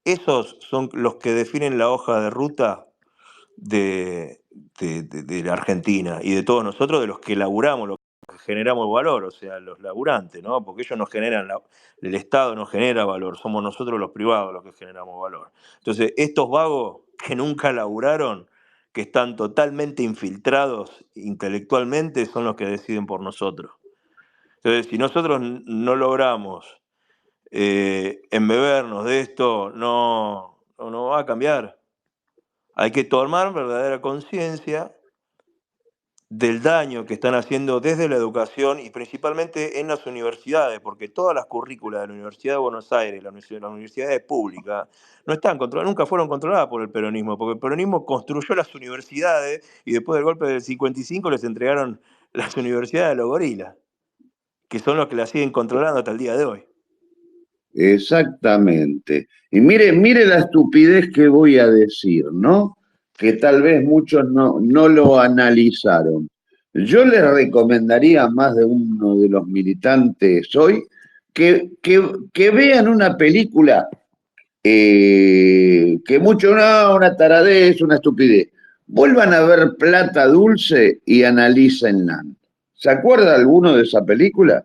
esos son los que definen la hoja de ruta de, de la Argentina y de todos nosotros, de los que laburamos, los que generamos valor, o sea, los laburantes, ¿no? Porque ellos no generan, el Estado no genera valor, somos nosotros los privados los que generamos valor. Entonces, estos vagos que nunca laburaron, que están totalmente infiltrados intelectualmente, son los que deciden por nosotros. Entonces, si nosotros no logramos embebernos de esto, no va a cambiar. Hay que tomar verdadera conciencia del daño que están haciendo desde la educación y principalmente en las universidades, porque todas las currículas de la Universidad de Buenos Aires, las universidades públicas, no están controladas, nunca fueron controladas por el peronismo, porque el peronismo construyó las universidades y después del golpe del 55 les entregaron las universidades a los gorilas, que son los que las siguen controlando hasta el día de hoy. Exactamente. Y mire la estupidez que voy a decir, ¿no? Que tal vez muchos no lo analizaron. Yo les recomendaría a más de uno de los militantes hoy que vean una película que mucho no, una taradez, una estupidez. Vuelvan a ver Plata Dulce y analícenla. ¿Se acuerda alguno de esa película?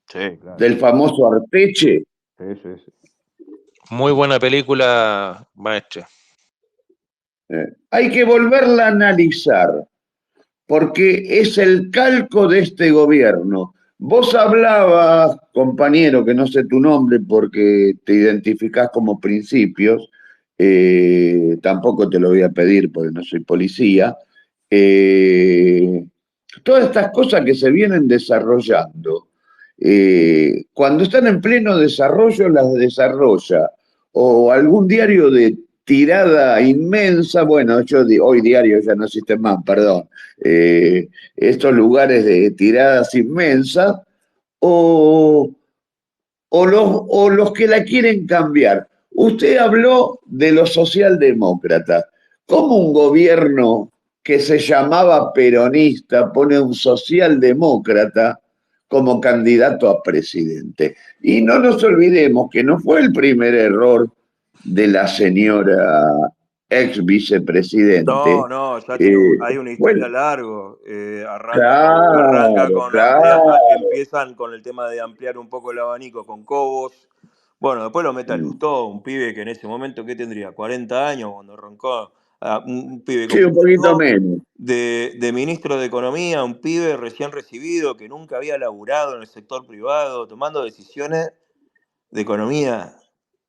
Sí, claro. Del famoso Arteche. Sí, sí, sí. Muy buena película, maestre. Hay que volverla a analizar, porque es el calco de este gobierno. Vos hablabas, compañero, que no sé tu nombre porque te identificás como Principios, tampoco te lo voy a pedir porque no soy policía. Todas estas cosas que se vienen desarrollando, cuando están en pleno desarrollo, las desarrolla o algún diario de tirada inmensa, bueno, hoy diario ya no existen más, perdón, estos lugares de tiradas inmensas, o, o los que la quieren cambiar. Usted habló de los socialdemócratas. ¿Cómo un gobierno que se llamaba peronista pone un socialdemócrata como candidato a presidente? Y no nos olvidemos que no fue el primer error de la señora ex vicepresidente. No, ya hay una Bueno, historia largo. Arranca claro, con claro. empiezan con el tema de ampliar un poco el abanico con Cobos. Bueno, después lo mete a Lustó, un pibe que en ese momento, ¿qué tendría? 40 años cuando arrancó. Un pibe Sí, como un poquito Lustó, menos. de ministro de Economía, un pibe recién recibido que nunca había laburado en el sector privado, tomando decisiones de economía,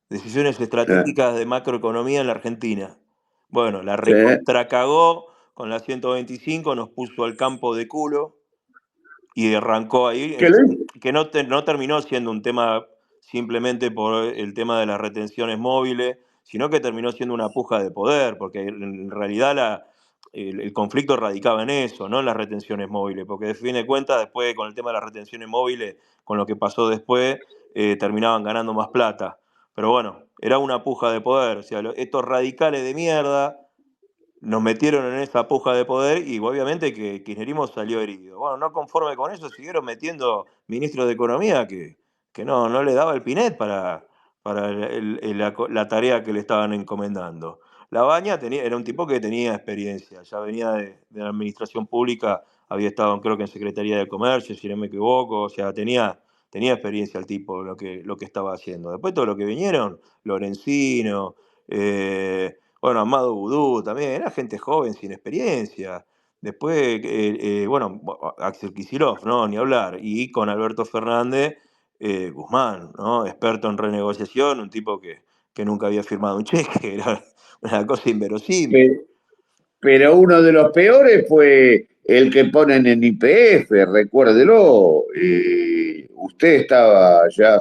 decisiones estratégicas de macroeconomía en la Argentina. Bueno, la Sí. recontracagó con la 125, nos puso al campo de culo y arrancó ahí, ¿Qué le? que no terminó siendo un tema simplemente por el tema de las retenciones móviles, sino que terminó siendo una puja de poder, porque en realidad el conflicto radicaba en eso, no en las retenciones móviles, porque de fin de cuentas, después con el tema de las retenciones móviles, con lo que pasó después, terminaban ganando más plata. Pero bueno, era una puja de poder, o sea, estos radicales de mierda nos metieron en esa puja de poder y obviamente que el kirchnerismo salió herido. Bueno, no conforme con eso, siguieron metiendo ministros de Economía que no le daba el pinet para la tarea que le estaban encomendando. Labaña era un tipo que tenía experiencia, ya venía de la administración pública, había estado creo que en Secretaría de Comercio, si no me equivoco, o sea, tenía experiencia el tipo, lo que estaba haciendo. Después todo lo que vinieron, Lorenzino, bueno, Amado Vudú también, era gente joven, sin experiencia. Después, bueno, Axel Kicillof, ¿no? Ni hablar. Y con Alberto Fernández, Guzmán, ¿no? Experto en renegociación, un tipo que nunca había firmado un cheque, era una cosa inverosímil. Pero uno de los peores fue el que ponen en YPF, recuérdelo. Usted estaba ya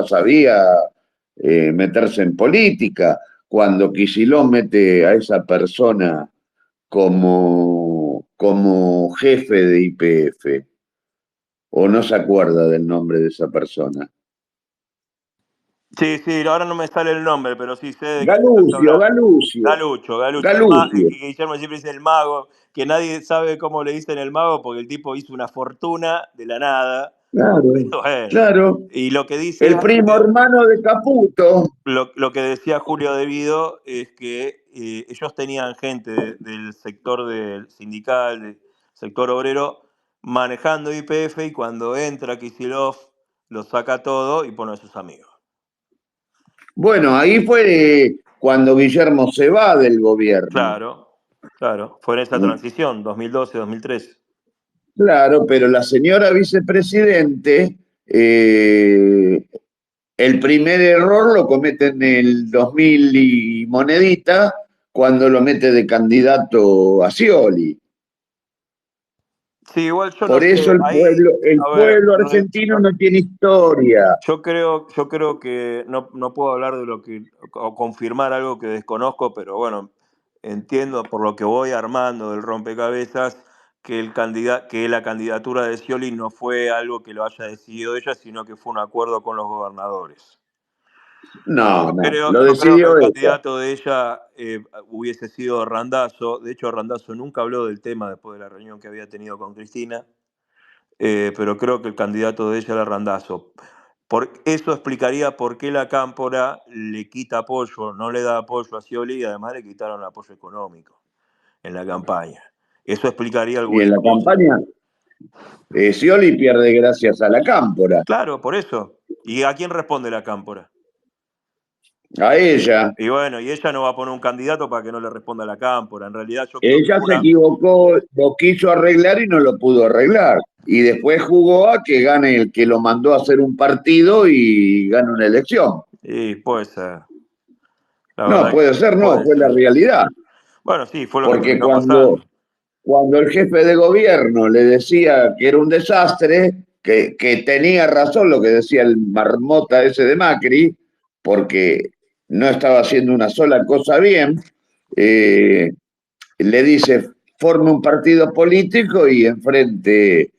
sabía meterse en política cuando Kicillof mete a esa persona como jefe de YPF, o no se acuerda del nombre de esa persona. Sí, sí, ahora no me sale el nombre, pero sí sé de quién estás Galucio, hablando. Galucio, Galucho, Galucio. Guillermo siempre dice el mago, que nadie sabe cómo le dicen el mago porque el tipo hizo una fortuna de la nada, Claro, Bueno, claro. y lo que El dice, primo hermano de Caputo. lo que decía Julio De Vido es que ellos tenían gente del sector del sindical, del sector obrero, manejando YPF y cuando entra Kicillof lo saca todo y pone a sus amigos. Bueno, ahí fue cuando Guillermo se va del gobierno. Claro, fue en esa transición, 2012-2013. Claro, pero la señora vicepresidente, el primer error lo comete en el 2000 y monedita, cuando lo mete de candidato a Scioli. Sí, igual yo no Por sé, eso ahí, el a ver, pueblo argentino no tiene historia. yo creo que no puedo hablar de lo que, o confirmar algo que desconozco, pero bueno, entiendo por lo que voy armando del rompecabezas que que la candidatura de Scioli no fue algo que lo haya decidido ella, sino que fue un acuerdo con los gobernadores. No, no, lo Yo creo que el decidió ella. candidato de ella hubiese sido Randazzo. De hecho, Randazzo nunca habló del tema después de la reunión que había tenido con Cristina. Pero creo que el candidato de ella era Randazzo. Eso explicaría por qué la Cámpora le quita apoyo, no le da apoyo a Scioli y además le quitaron el apoyo económico en la campaña. Eso explicaría Y en algunas la cosas. campaña, Scioli pierde gracias a la Cámpora, Claro, por eso. ¿Y a quién responde la Cámpora? a ella. Y bueno, y ella no va a poner un candidato para que no le responda a la Cámpora. En realidad yo creo que Ella fue se una... equivocó, lo quiso arreglar y no lo pudo arreglar. Y después jugó a que gane el que lo mandó a hacer un partido y gane una elección. Y puede ser. La No, verdad que puede ser, no, puede fue la ser. realidad. Bueno, sí, fue lo que Porque terminó pasando. cuando el jefe de gobierno le decía que era un desastre, que tenía razón lo que decía el marmota ese de Macri, porque no estaba haciendo una sola cosa bien, eh, le dice, forme un partido político y enfrente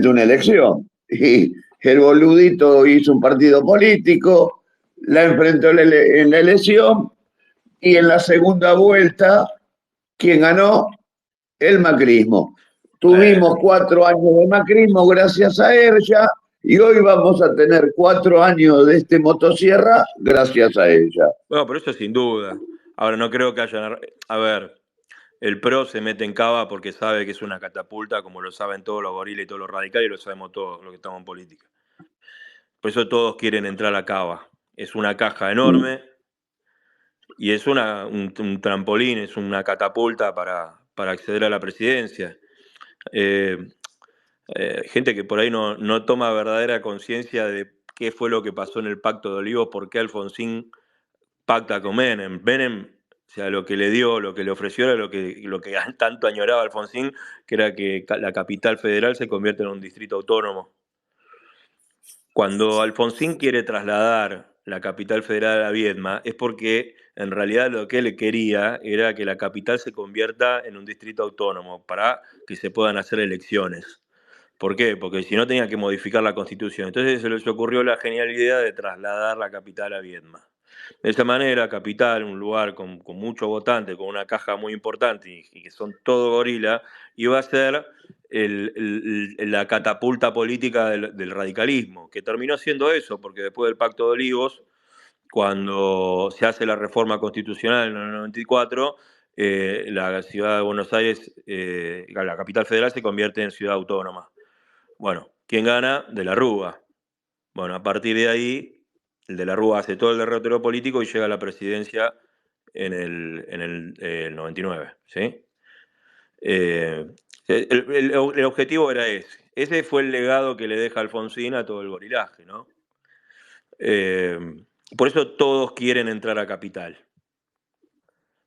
una elección. Y el boludito hizo un partido político, la enfrentó en la elección y en la segunda vuelta, ¿quién ganó? El macrismo. Tuvimos 4 años de macrismo gracias a ella y hoy vamos a tener 4 años de este motosierra gracias a ella. Bueno, pero eso sin duda. Ahora, no creo que haya... A ver, el PRO se mete en cava porque sabe que es una catapulta, como lo saben todos los gorilas y todos los radicales, y lo sabemos todos los que estamos en política. Por eso todos quieren entrar a cava. Es una caja enorme y es un trampolín, es una catapulta para acceder a la presidencia. Eh, Gente que por ahí no toma verdadera conciencia de qué fue lo que pasó en el Pacto de Olivos, por qué Alfonsín pacta con Menem. Menem, o sea, lo que le dio, lo que le ofreció era lo que tanto añoraba Alfonsín, que era que la capital federal se convierta en un distrito autónomo. Cuando Alfonsín quiere trasladar la capital federal a Viedma, es porque en realidad lo que él quería era que la capital se convierta en un distrito autónomo para que se puedan hacer elecciones. ¿Por qué? Porque si no tenía que modificar la constitución. Entonces se les ocurrió la genial idea de trasladar la capital a Viedma. De esa manera, Capital, un lugar con mucho votante, con una caja muy importante y que son todo gorila, iba a ser la catapulta política del radicalismo, que terminó siendo eso, porque después del Pacto de Olivos, cuando se hace la reforma constitucional en el 94, la ciudad de Buenos Aires, la capital federal, se convierte en ciudad autónoma. Bueno, ¿quién gana? De la Rúa. Bueno, a partir de ahí, el de la Rúa hace todo el derrotero político y llega a la presidencia en el 99, ¿sí? Eh, el objetivo era ese. Ese fue el legado que le deja Alfonsín a todo el gorilaje, ¿no? Eh, por eso todos quieren entrar a Capital.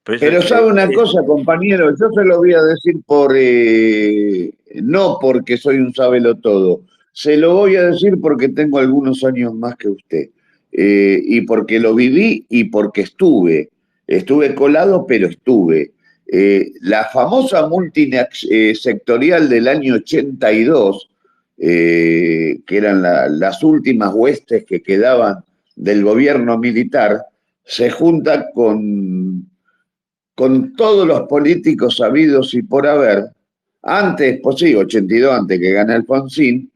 Pero sabe una cosa, compañero, yo se lo voy a decir no porque soy un todo, se lo voy a decir porque tengo algunos años más que usted, y porque lo viví y porque estuve colado, pero estuve. La famosa multisectorial del año 82, que eran las últimas huestes que quedaban del gobierno militar, se junta con todos los políticos habidos y por haber, antes, pues sí, 82, antes que gane Alfonsín,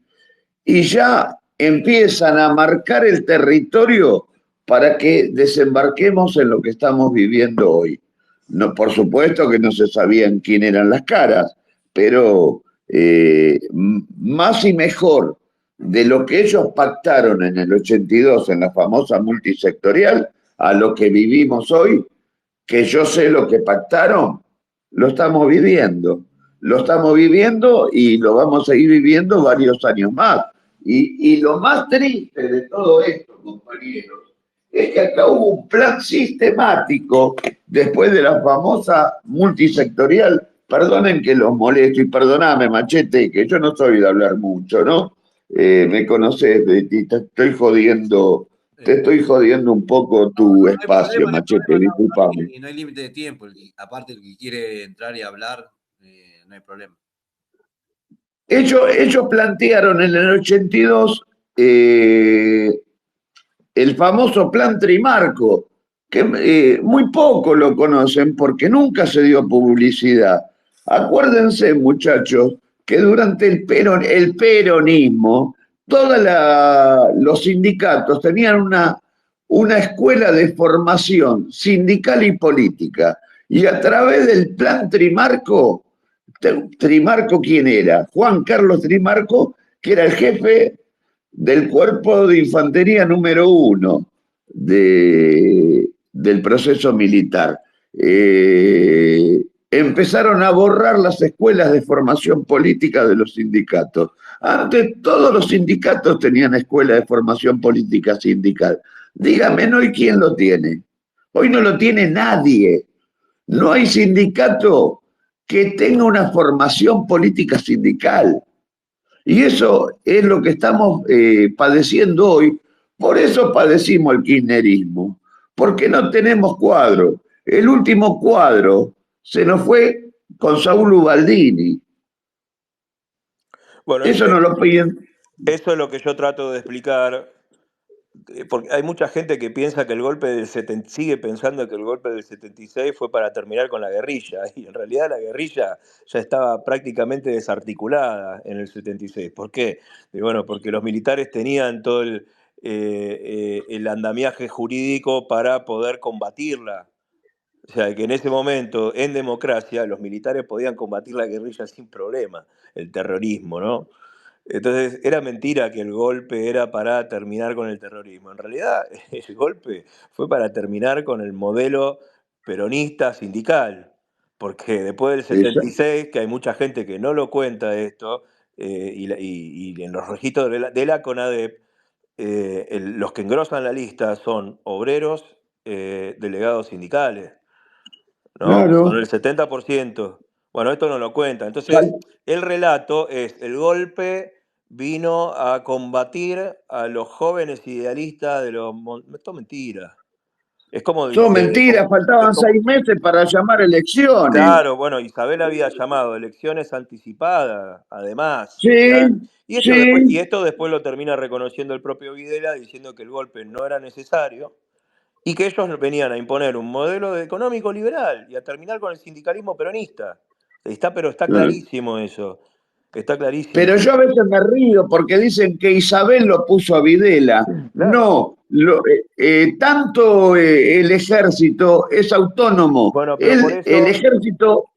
y ya empiezan a marcar el territorio para que desembarquemos en lo que estamos viviendo hoy. No, por supuesto que no se sabían quién eran las caras, pero más y mejor de lo que ellos pactaron en el 82 en la famosa multisectorial a lo que vivimos hoy, que yo sé lo que pactaron, lo estamos viviendo. Lo estamos viviendo y lo vamos a seguir viviendo varios años más. Y lo más triste de todo esto, compañeros, es que acá hubo un plan sistemático después de la famosa multisectorial. Perdonen que los molesto y perdoname, Machete, que yo no soy de hablar mucho, ¿no? Me conoces, te estoy jodiendo un poco tu No hay espacio, problema, no hay Machete, problema, no, disculpame. y no hay límite de tiempo. Aparte, el que quiere entrar y hablar, no hay problema. Ellos plantearon en el 82 el famoso plan Trimarco, que muy poco lo conocen porque nunca se dio publicidad. Acuérdense, muchachos, que durante el peronismo, todos los sindicatos tenían una escuela de formación sindical y política. Y a través del plan Trimarco, Trimarco, ¿quién era? Juan Carlos Trimarco, que era el jefe del cuerpo de infantería número 1 del proceso militar. Empezaron a borrar las escuelas de formación política de los sindicatos. Antes todos los sindicatos tenían escuela de formación política sindical. Dígame, ¿no? ¿Y quién lo tiene? Hoy no lo tiene nadie. No hay sindicato que tenga una formación política sindical. Y eso es lo que estamos padeciendo hoy. Por eso padecimos el kirchnerismo, porque no tenemos cuadro. El último cuadro se nos fue con Saúl Ubaldini. Bueno, Eso no lo piden. eso es lo que yo trato de explicar, porque hay mucha gente que piensa que sigue pensando que el golpe del 76 fue para terminar con la guerrilla, y en realidad la guerrilla ya estaba prácticamente desarticulada en el 76. ¿Por qué? Y bueno, porque los militares tenían todo el andamiaje jurídico para poder combatirla. O sea, que en ese momento, en democracia, los militares podían combatir la guerrilla sin problema, el terrorismo, ¿no? Entonces, era mentira que el golpe era para terminar con el terrorismo. En realidad, el golpe fue para terminar con el modelo peronista sindical, porque después del Esa, 76, que hay mucha gente que no lo cuenta esto, y en los registros de la CONADEP, los que engrosan la lista son obreros, delegados sindicales, ¿no? Son claro. el 70%. Bueno, esto no lo cuenta. Entonces, el relato es, el golpe vino a combatir a los jóvenes idealistas de los... Esto es mentira. Es como Son dice... mentiras, faltaban 6 meses para llamar elecciones. Claro, bueno, Isabel había llamado elecciones anticipadas, además. O Sí, sea, y sí. esto después lo termina reconociendo el propio Videla, diciendo que el golpe no era necesario y que ellos venían a imponer un modelo económico liberal y a terminar con el sindicalismo peronista. Pero está clarísimo eso. Está clarísimo. Pero yo a veces me río porque dicen que Isabel lo puso a Videla. Claro. No, tanto el ejército es autónomo. Bueno, pero El ejército,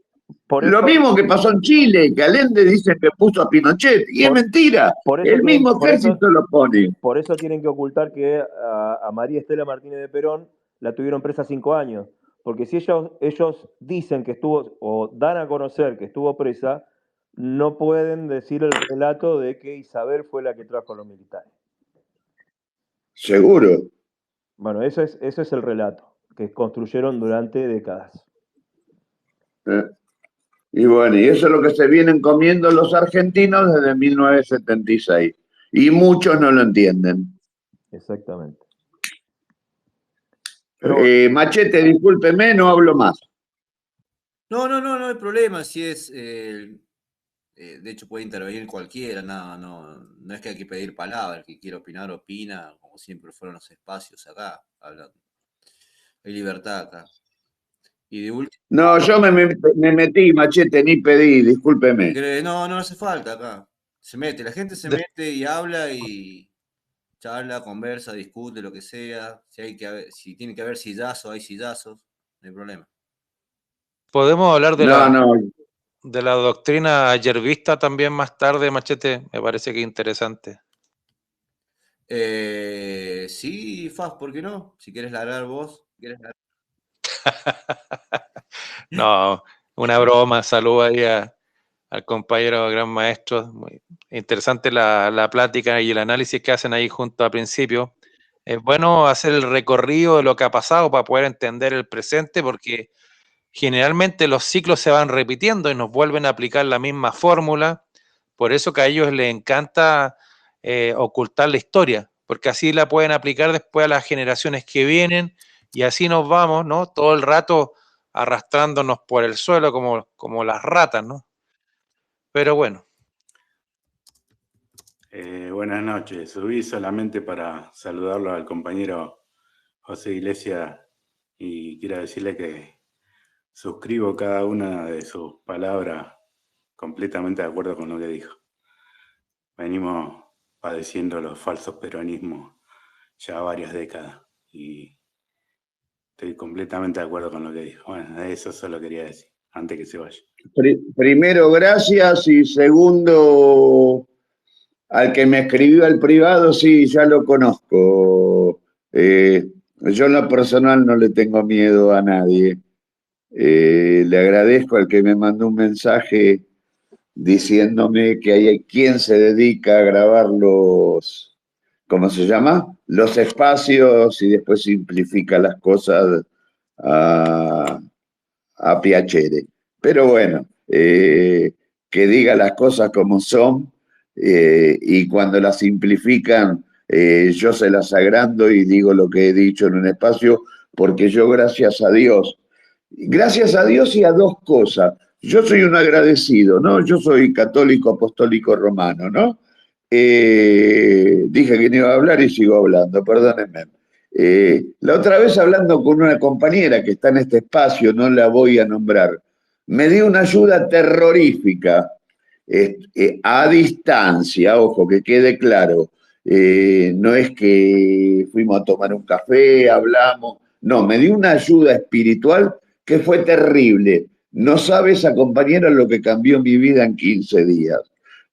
por lo eso, mismo que pasó en Chile, que Allende dice que puso a Pinochet. Y es por, mentira, por eso el tienen, mismo ejército lo pone. por eso tienen que ocultar que a María Estela Martínez de Perón la tuvieron presa 5 años. Porque si ellos dicen que estuvo, o dan a conocer que estuvo presa, no pueden decir el relato de que Isabel fue la que trajo a los militares. Seguro. Bueno, eso es el relato que construyeron durante décadas. Y bueno, y eso es lo que se vienen comiendo los argentinos desde 1976. Y muchos no lo entienden. Exactamente. Pero bueno, Machete, discúlpeme, no hablo más. No hay problema. Si es, de hecho, puede intervenir cualquiera. No es que hay que pedir palabra. El que quiera opinar, opina, como siempre fueron los espacios acá, hablando. Hay libertad acá. Y de último. No, yo me metí, Machete, ni pedí, discúlpeme. No hace falta acá. Se mete, la gente se De- mete y habla y charla, conversa, discute, lo que sea. Si tiene que haber sillazos, hay sillazos, no hay problema. Podemos hablar No, no, de la doctrina yervista también más tarde, Machete. Me parece que es interesante. Sí, Faz, ¿por qué no? Si quieres largar vos. No, una broma. Saludos ahí al compañero gran maestro. Muy interesante la plática y el análisis que hacen ahí junto al principio. Es bueno hacer el recorrido de lo que ha pasado para poder entender el presente, porque generalmente los ciclos se van repitiendo y nos vuelven a aplicar la misma fórmula. Por eso que a ellos les encanta ocultar la historia, porque así la pueden aplicar después a las generaciones que vienen y así nos vamos, ¿no? Todo el rato arrastrándonos por el suelo como las ratas, ¿no? Pero bueno. Buenas noches. Subí solamente para saludarlo al compañero José Iglesias y quiero decirle que suscribo cada una de sus palabras completamente de acuerdo con lo que dijo. Venimos padeciendo los falsos peronismos ya varias décadas y estoy completamente de acuerdo con lo que dijo. Bueno, eso solo quería decir, antes que se vaya. primero, gracias, y segundo, al que me escribió al privado, sí, ya lo conozco. Yo en lo personal no le tengo miedo a nadie. Le agradezco al que me mandó un mensaje diciéndome que hay quien se dedica a grabar los, ¿cómo se llama? Los espacios y después simplifica las cosas a, a piacere. Pero bueno, que diga las cosas como son, y cuando las simplifican, yo se las agrando y digo lo que he dicho en un espacio, porque yo, gracias a Dios y a dos cosas. Yo soy un agradecido, ¿no? Yo soy católico apostólico romano, ¿no? Dije que no iba a hablar y sigo hablando, perdónenme. La otra vez, hablando con una compañera que está en este espacio, no la voy a nombrar, me dio una ayuda terrorífica, a distancia, ojo, que quede claro. No es que fuimos a tomar un café, hablamos, no, me dio una ayuda espiritual que fue terrible. No sabes, esa compañera, lo que cambió mi vida en 15 días.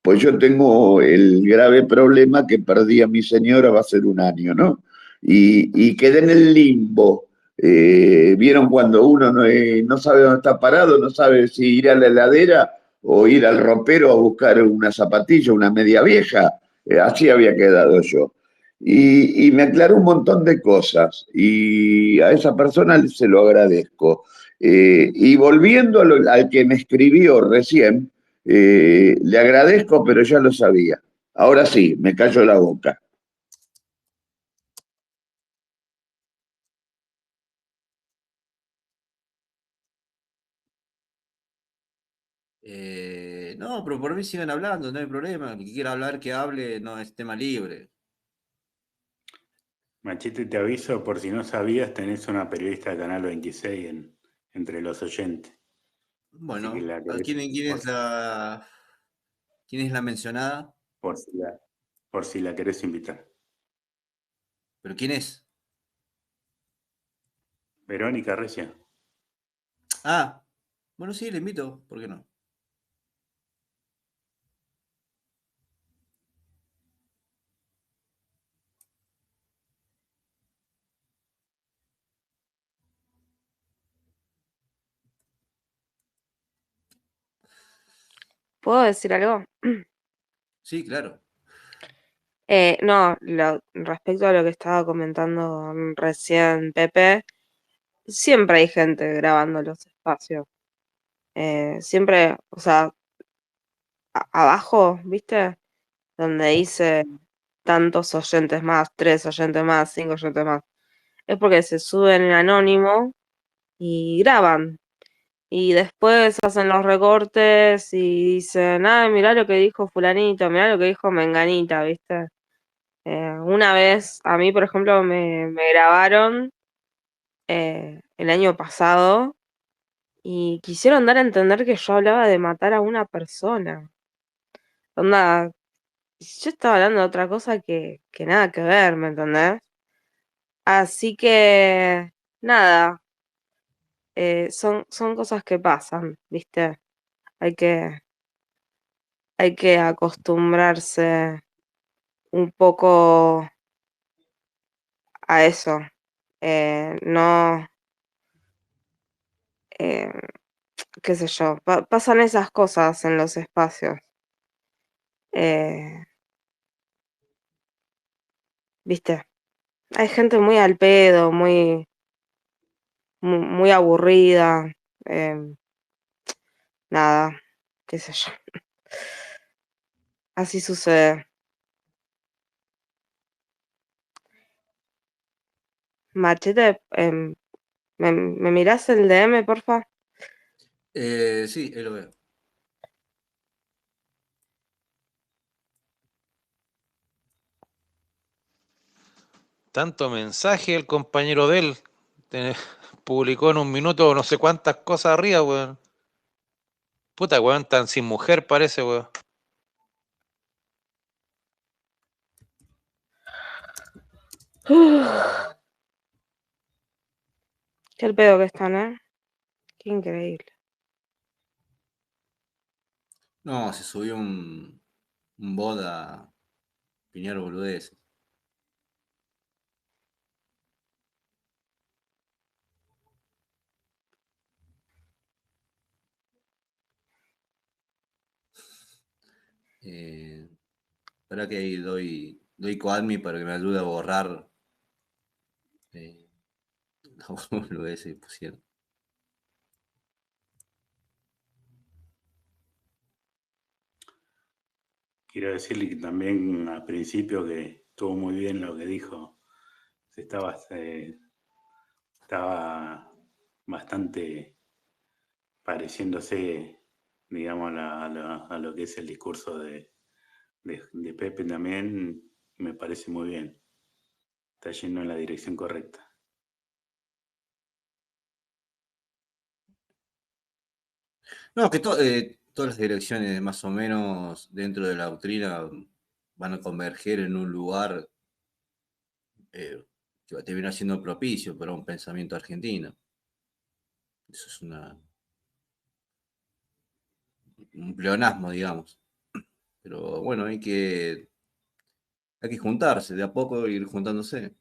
Pues yo tengo el grave problema que perdí a mi señora, va a ser un año, ¿no? Y quedé en el limbo. ¿Vieron cuando uno no sabe dónde está parado, no sabe si ir a la heladera o ir al ropero a buscar una zapatilla, una media vieja? Así había quedado yo. Y me aclaró un montón de cosas y a esa persona se lo agradezco. Y volviendo al que me escribió recién, le agradezco, pero ya lo sabía. Ahora sí, me callo la boca. No, pero por mí sigan hablando, no hay problema. El que quiera hablar, que hable, no es tema libre. Machete, te aviso, por si no sabías, tenés una periodista de Canal 26 entre los oyentes. Así que Bueno, ¿quién es la mencionada? por si la querés invitar. ¿Pero quién es? Verónica Recia. Ah, bueno, sí, le invito, ¿por qué no? ¿Puedo decir algo? Sí, claro. No, respecto a lo que estaba comentando recién Pepe, siempre hay gente grabando los espacios. Siempre, o sea, abajo, ¿viste? Donde dice tantos oyentes más, 3 oyentes más, 5 oyentes más. Es porque se suben en anónimo y graban. Y después hacen los recortes y dicen, ay, mirá lo que dijo fulanito, mirá lo que dijo menganita, ¿viste? Una vez, a mí, por ejemplo, me grabaron el año pasado y quisieron dar a entender que yo hablaba de matar a una persona. Onda, yo estaba hablando de otra cosa que nada que ver, ¿me entendés? Así que, nada, son cosas que pasan, ¿viste? Hay que, hay que acostumbrarse un poco a eso. No, eh, qué sé yo, pasan esas cosas en los espacios. Eh, ¿Viste? Hay gente muy al pedo, muy aburrida. eh, Nada, qué sé yo. Así sucede. Machete, ¿me mirás el DM, porfa? Sí, ahí lo veo. Tanto mensaje el compañero de él. Publicó en un minuto no sé cuántas cosas arriba, weón. Puta, weón, tan sin mujer parece, weón. Qué el pedo que están, ¿eh? Qué increíble. No, se subió un bot a piñar boludeces. Espera que ahí doy coadmi para que me ayude a borrar las boludeces que pusieron. Quiero decirle que también al principio que estuvo muy bien lo que dijo. Estaba bastante pareciéndose, digamos, a lo que es el discurso de Pepe también. Me parece muy bien. Está yendo en la dirección correcta. No, que todas las direcciones más o menos dentro de la doctrina van a converger en un lugar que va a terminar siendo propicio para un pensamiento argentino. Eso es un pleonasmo, digamos. Pero bueno, hay que juntarse, de a poco ir juntándose.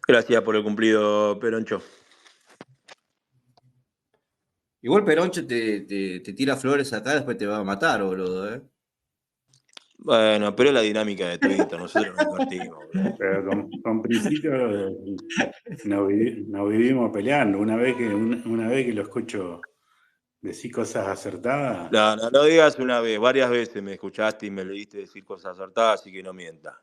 Gracias por el cumplido, Peroncho. Igual Peroncho te tira flores acá, después te va a matar, boludo, ¿eh? Bueno, pero es la dinámica de Twitter, nosotros nos divertimos, boludo. Pero con principio nos vivimos peleando. Una vez que lo escucho decir cosas acertadas. No digas una vez, varias veces me escuchaste y me leíste decir cosas acertadas, así que no mientas.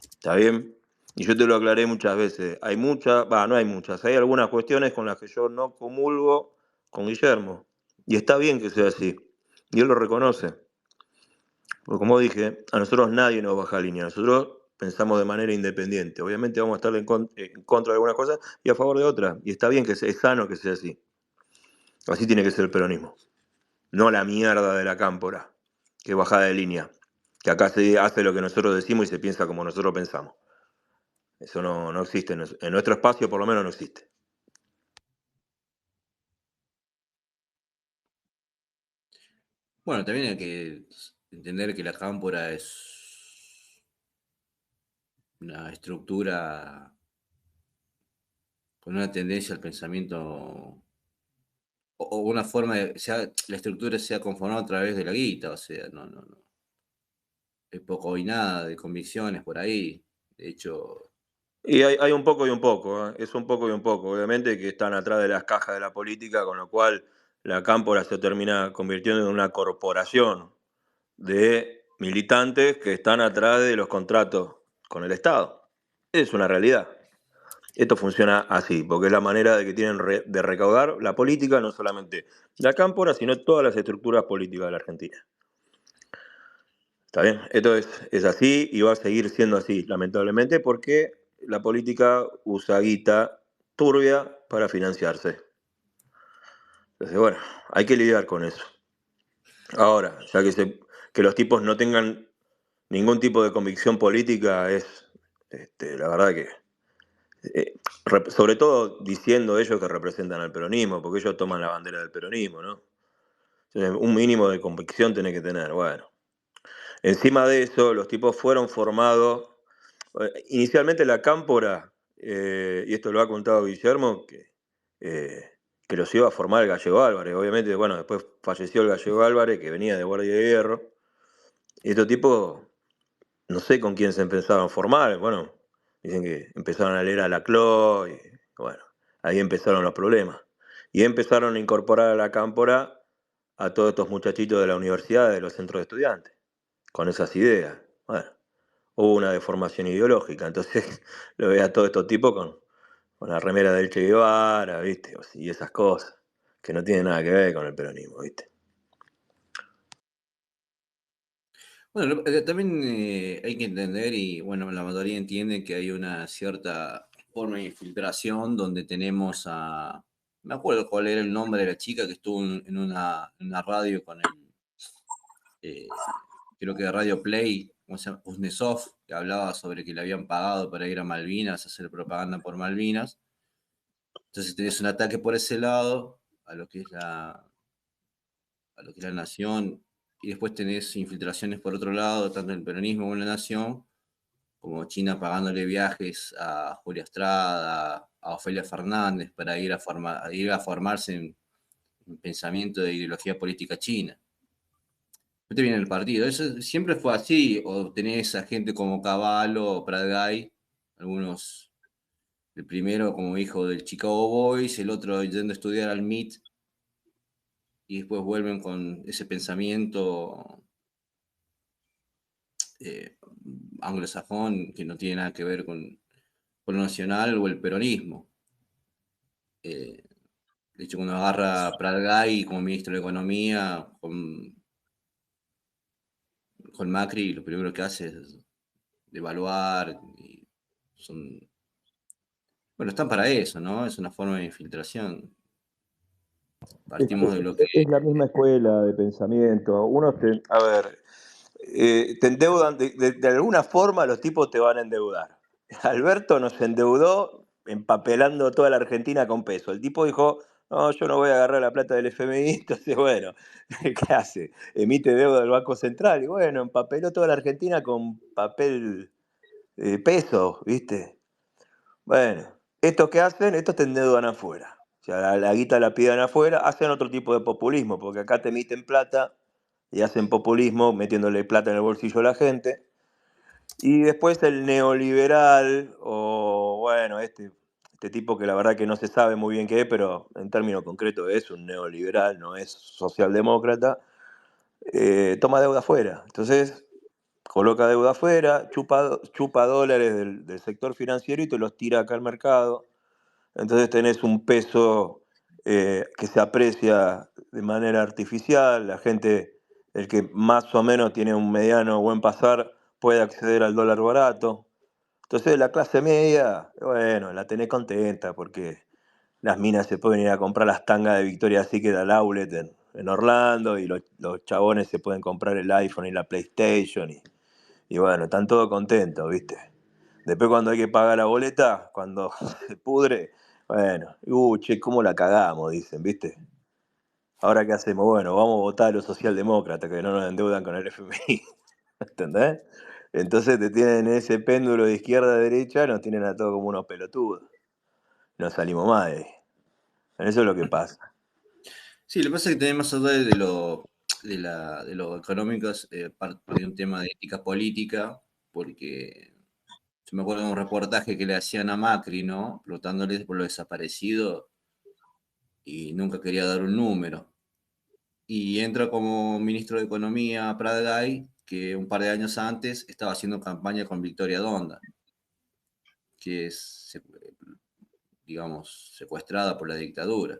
¿Está bien? Y yo te lo aclaré muchas veces. Hay muchas, no hay muchas, hay algunas cuestiones con las que yo no comulgo con Guillermo. Y está bien que sea así. Y él lo reconoce. Porque como dije, a nosotros nadie nos baja línea. Nosotros pensamos de manera independiente. Obviamente vamos a estar en contra de algunas cosas y a favor de otras. Y está bien es sano que sea así. Así tiene que ser el peronismo. No la mierda de la cámpora, que es bajada de línea. Que acá se hace lo que nosotros decimos y se piensa como nosotros pensamos. Eso no existe. En nuestro espacio por lo menos no existe. Bueno, también hay que entender que la cámpora es una estructura con una tendencia al pensamiento o una forma de, la estructura sea conformada a través de la guita, o sea, no. Es poco y nada de convicciones por ahí. De hecho, Y hay un poco y un poco, ¿eh? Es un poco y un poco. Obviamente que están atrás de las cajas de la política, con lo cual la cámpora se termina convirtiendo en una corporación de militantes que están atrás de los contratos con el Estado. Es una realidad. Esto funciona así, porque es la manera de que tienen de recaudar la política, no solamente la cámpora, sino todas las estructuras políticas de la Argentina. ¿Está bien? Esto es así y va a seguir siendo así, lamentablemente, porque la política usa guita turbia para financiarse. Entonces, bueno, hay que lidiar con eso. Ahora, ya que los tipos no tengan ningún tipo de convicción política es, la verdad que, sobre todo diciendo ellos que representan al peronismo, porque ellos toman la bandera del peronismo, ¿no? Entonces, un mínimo de convicción tiene que tener. Bueno, encima de eso, los tipos fueron formados, inicialmente la Cámpora, y esto lo ha contado Guillermo, que los iba a formar el Gallego Álvarez. Obviamente, bueno, después falleció el Gallego Álvarez, que venía de Guardia de Hierro. Y estos tipos, no sé con quién se empezaron a formar. Bueno, dicen que empezaron a leer a Laclau, y bueno, ahí empezaron los problemas. Y empezaron a incorporar a la Cámpora a todos estos muchachitos de la universidad, de los centros de estudiantes, con esas ideas. Bueno, hubo una deformación ideológica, entonces lo ve a todos estos tipos con la remera del Che Guevara, ¿viste? Y esas cosas, que no tienen nada que ver con el peronismo, ¿viste? Bueno, también hay que entender, y bueno, la mayoría entiende que hay una cierta forma de infiltración donde tenemos a... Me acuerdo cuál era el nombre de la chica que estuvo en una radio con creo que de Radio Play, ¿cómo se llama? Kuznetsov, que hablaba sobre que le habían pagado para ir a Malvinas, hacer propaganda por Malvinas. Entonces tenés un ataque por ese lado a lo que es la nación, y después tenés infiltraciones por otro lado, tanto en el peronismo como en la nación, como China pagándole viajes a Julia Estrada, a Ofelia Fernández para ir a formarse en pensamiento de ideología política china. Después viene el partido. Eso siempre fue así. O tenés a gente como Cavallo o Pratgay, algunos, el primero como hijo del Chicago Boys, el otro yendo a estudiar al MIT, y después vuelven con ese pensamiento anglosajón que no tiene nada que ver con lo nacional o el peronismo. De hecho, cuando agarra a Pratgay como ministro de Economía con Macri, lo primero que hace es devaluar. Bueno, están para eso, ¿no? Es una forma de infiltración. Partimos de lo que... Es la misma escuela de pensamiento. A ver, te endeudan, de alguna forma los tipos te van a endeudar. Alberto nos endeudó empapelando toda la Argentina con peso. El tipo dijo, no, yo no voy a agarrar la plata del FMI, entonces bueno, ¿qué hace? Emite deuda del Banco Central y bueno, empapeló toda la Argentina con papel peso, ¿viste? Bueno, ¿estos qué hacen? Estos te endeudan afuera. O sea, la guita la piden afuera, hacen otro tipo de populismo, porque acá te emiten plata y hacen populismo metiéndole plata en el bolsillo a la gente. Y después el neoliberal, o bueno, este tipo que la verdad que no se sabe muy bien qué es, pero en términos concretos es un neoliberal, no es socialdemócrata, toma deuda afuera. Entonces, coloca deuda afuera, chupa dólares del sector financiero y te los tira acá al mercado. Entonces tenés un peso que se aprecia de manera artificial, la gente, el que más o menos tiene un mediano o buen pasar, puede acceder al dólar barato. Entonces la clase media, bueno, la tenés contenta porque las minas se pueden ir a comprar las tangas de Victoria's Secret al outlet en Orlando y los chabones se pueden comprar el iPhone y la PlayStation y bueno, están todos contentos, ¿viste? Después cuando hay que pagar la boleta, cuando se pudre, bueno, che, ¿cómo la cagamos? Dicen, ¿viste? Ahora qué hacemos, bueno, vamos a votar a los socialdemócratas que no nos endeudan con el FMI, ¿entendés? Entonces te tienen ese péndulo de izquierda a derecha, nos tienen a todos como unos pelotudos. No salimos más de ahí. Eso es lo que pasa. Sí, lo que pasa es que tenés más allá de lo económico, parte de un tema de ética política, porque yo me acuerdo de un reportaje que le hacían a Macri, ¿no? Preguntándole por lo desaparecido y nunca quería dar un número. Y entra como ministro de Economía Pratgay, que un par de años antes estaba haciendo campaña con Victoria Donda, que es, digamos, secuestrada por la dictadura.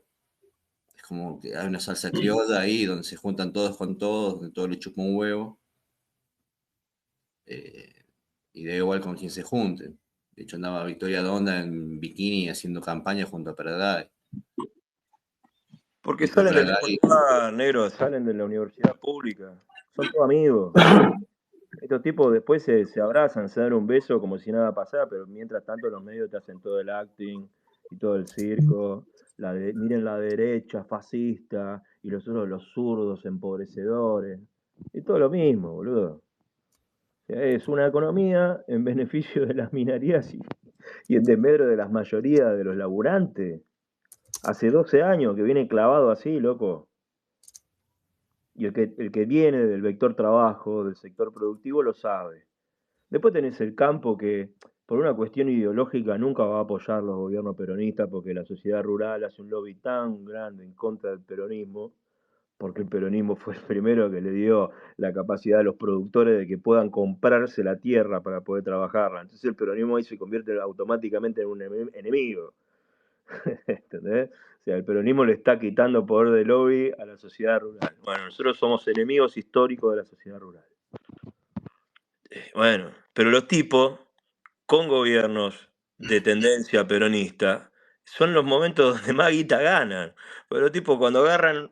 Es como que hay una salsa criolla ahí donde se juntan todos con todos, donde todo le chupa un huevo. Y da igual con quien se junten. De hecho, andaba Victoria Donda en bikini haciendo campaña junto a Pradal. Porque Después salen del Pradal, mismo lugar, negro, salen de la universidad pública. Son todos amigos. Estos tipos después se abrazan, se dan un beso como si nada pasara, pero mientras tanto los medios te hacen todo el acting y todo el circo. Miren la derecha fascista y los otros los zurdos empobrecedores. Y todo lo mismo, boludo. O sea, es una economía en beneficio de las minorías y en desmedro de las mayorías de los laburantes. Hace 12 años que viene clavado así, loco. Y el que viene del vector trabajo, del sector productivo, lo sabe. Después tenés el campo que, por una cuestión ideológica, nunca va a apoyar los gobiernos peronistas porque la sociedad rural hace un lobby tan grande en contra del peronismo, porque el peronismo fue el primero que le dio la capacidad a los productores de que puedan comprarse la tierra para poder trabajarla. Entonces el peronismo ahí se convierte automáticamente en un enemigo. ¿Entendés? O sea, el peronismo le está quitando poder de lobby a la sociedad rural. Bueno, nosotros somos enemigos históricos de la sociedad rural. Bueno, pero los tipos con gobiernos de tendencia peronista son los momentos donde más guita ganan. Pero los tipos cuando agarran,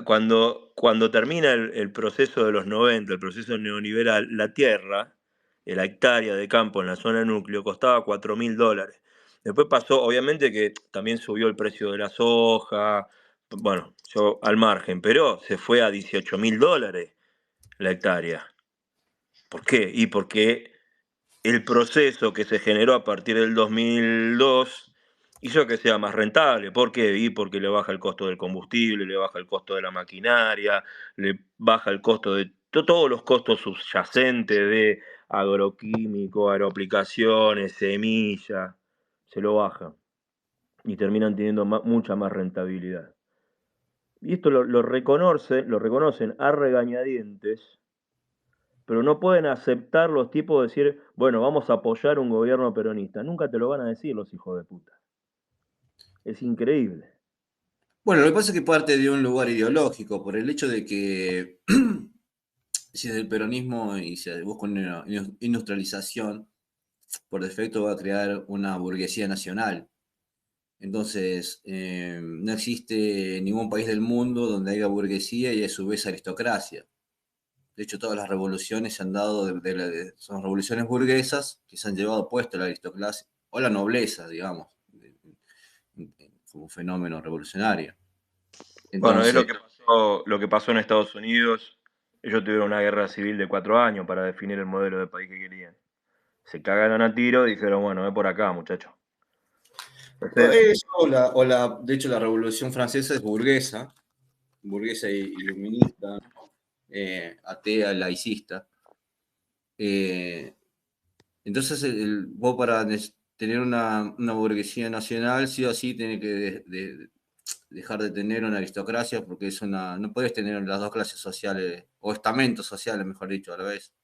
cuando termina el proceso de los 90, el proceso neoliberal, la tierra, la hectárea de campo en la zona núcleo, costaba $4.000. Después pasó, obviamente que también subió el precio de la soja, bueno, yo al margen, pero se fue a $18.000 la hectárea. ¿Por qué? Y porque el proceso que se generó a partir del 2002 hizo que sea más rentable. ¿Por qué? Y porque le baja el costo del combustible, le baja el costo de la maquinaria, le baja el costo de todos los costos subyacentes de agroquímico, agroaplicaciones, semillas, se lo baja y terminan teniendo mucha más rentabilidad. Y esto lo reconocen a regañadientes, pero no pueden aceptar los tipos de decir, bueno, vamos a apoyar un gobierno peronista. Nunca te lo van a decir los hijos de puta. Es increíble. Bueno, lo que pasa es que parte de un lugar ideológico, por el hecho de que si es el peronismo y se busca una industrialización, por defecto va a crear una burguesía nacional. Entonces, no existe ningún país del mundo donde haya burguesía y a su vez aristocracia. De hecho, todas las revoluciones se han dado, son revoluciones burguesas que se han llevado puesto la aristocracia o la nobleza, digamos, como fenómeno revolucionario. Bueno, es Entonces, lo que pasó en Estados Unidos. Ellos tuvieron una guerra civil de 4 años para definir el modelo de país que querían. Se cagaron a tiro y dijeron, bueno, ve por acá, muchachos. eso, de hecho, la Revolución Francesa es burguesa iluminista, atea, laicista. Entonces, vos para tener una burguesía nacional, sí o sí tiene que dejar de tener una aristocracia, porque no puedes tener las dos clases sociales, o estamentos sociales, mejor dicho, a la vez,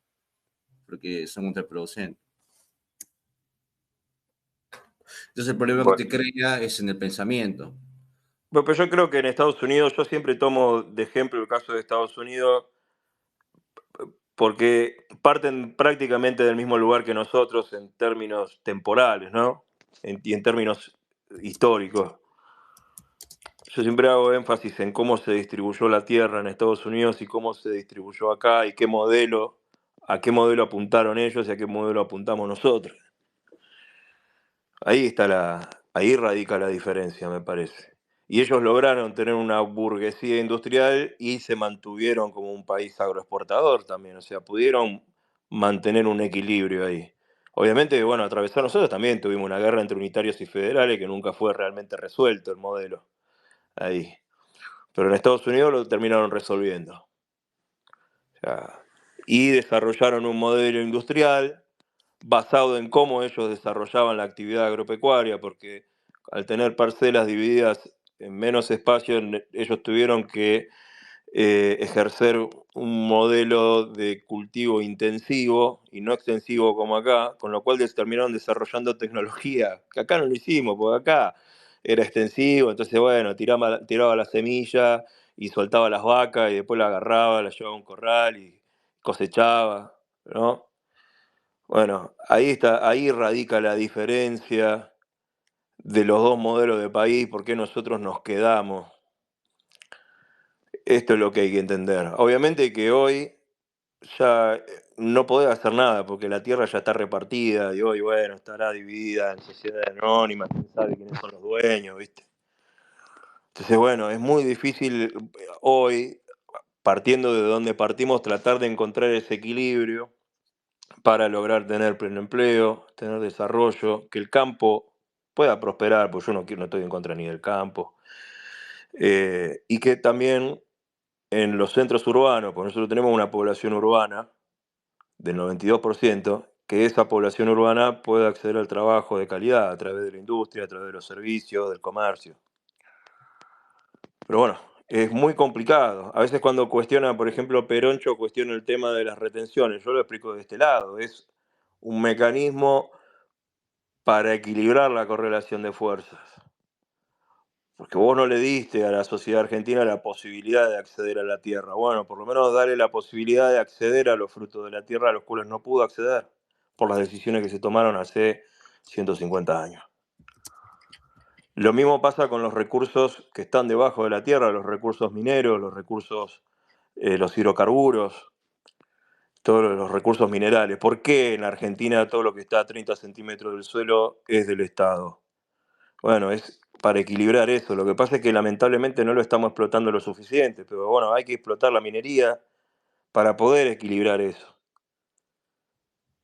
porque son contraproducentes. Entonces, el problema que te crea es en el pensamiento. Bueno, pero yo creo que en Estados Unidos, yo siempre tomo de ejemplo el caso de Estados Unidos, porque parten prácticamente del mismo lugar que nosotros en términos temporales, ¿no? Y en términos históricos. Yo siempre hago énfasis en cómo se distribuyó la tierra en Estados Unidos y cómo se distribuyó acá y a qué modelo apuntaron ellos y a qué modelo apuntamos nosotros. Ahí radica la diferencia, me parece. Y ellos lograron tener una burguesía industrial y se mantuvieron como un país agroexportador también, o sea, pudieron mantener un equilibrio ahí. Obviamente, bueno, atravesar nosotros también tuvimos una guerra entre unitarios y federales que nunca fue realmente resuelto el modelo ahí. Pero en Estados Unidos lo terminaron resolviendo. O sea, y desarrollaron un modelo industrial basado en cómo ellos desarrollaban la actividad agropecuaria, porque al tener parcelas divididas en menos espacio, ellos tuvieron que ejercer un modelo de cultivo intensivo y no extensivo como acá, con lo cual terminaron desarrollando tecnología, que acá no lo hicimos, porque acá era extensivo, entonces bueno, tiraba la semilla y soltaba las vacas y después la agarraba, la llevaba a un corral y cosechaba, ¿no? Bueno, ahí está, ahí radica la diferencia de los dos modelos de país, por qué nosotros nos quedamos. Esto es lo que hay que entender. Obviamente que hoy ya no podés hacer nada porque la tierra ya está repartida y hoy, bueno, estará dividida en sociedades anónimas, quién sabe quiénes son los dueños, ¿viste? Entonces, bueno, es muy difícil hoy, partiendo de donde partimos, tratar de encontrar ese equilibrio para lograr tener pleno empleo, tener desarrollo, que el campo pueda prosperar, porque yo no estoy en contra ni del campo, y que también en los centros urbanos, porque nosotros tenemos una población urbana del 92%, que esa población urbana pueda acceder al trabajo de calidad a través de la industria, a través de los servicios, del comercio. Pero bueno, es muy complicado. A veces cuando cuestiona, por ejemplo, Peroncho cuestiona el tema de las retenciones, yo lo explico de este lado, es un mecanismo para equilibrar la correlación de fuerzas. Porque vos no le diste a la sociedad argentina la posibilidad de acceder a la tierra. Bueno, por lo menos darle la posibilidad de acceder a los frutos de la tierra a los cuales no pudo acceder por las decisiones que se tomaron hace 150 años. Lo mismo pasa con los recursos que están debajo de la tierra, los recursos mineros, los recursos, los hidrocarburos, todos los recursos minerales. ¿Por qué en Argentina todo lo que está a 30 centímetros del suelo es del Estado? Bueno, es para equilibrar eso. Lo que pasa es que lamentablemente no lo estamos explotando lo suficiente, pero bueno, hay que explotar la minería para poder equilibrar eso.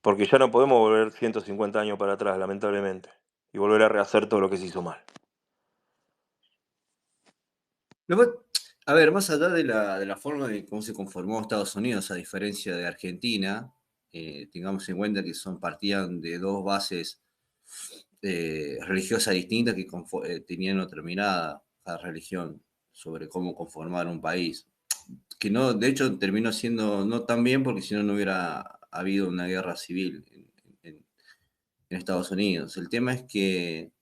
Porque ya no podemos volver 150 años para atrás, lamentablemente, y volver a rehacer todo lo que se hizo mal. A ver, más allá de la forma de cómo se conformó Estados Unidos, a diferencia de Argentina, tengamos en cuenta que partían de dos bases religiosas distintas que tenían determinada cada religión sobre cómo conformar un país. Que no, de hecho, terminó siendo no tan bien porque si no, no hubiera habido una guerra civil en Estados Unidos. El tema es que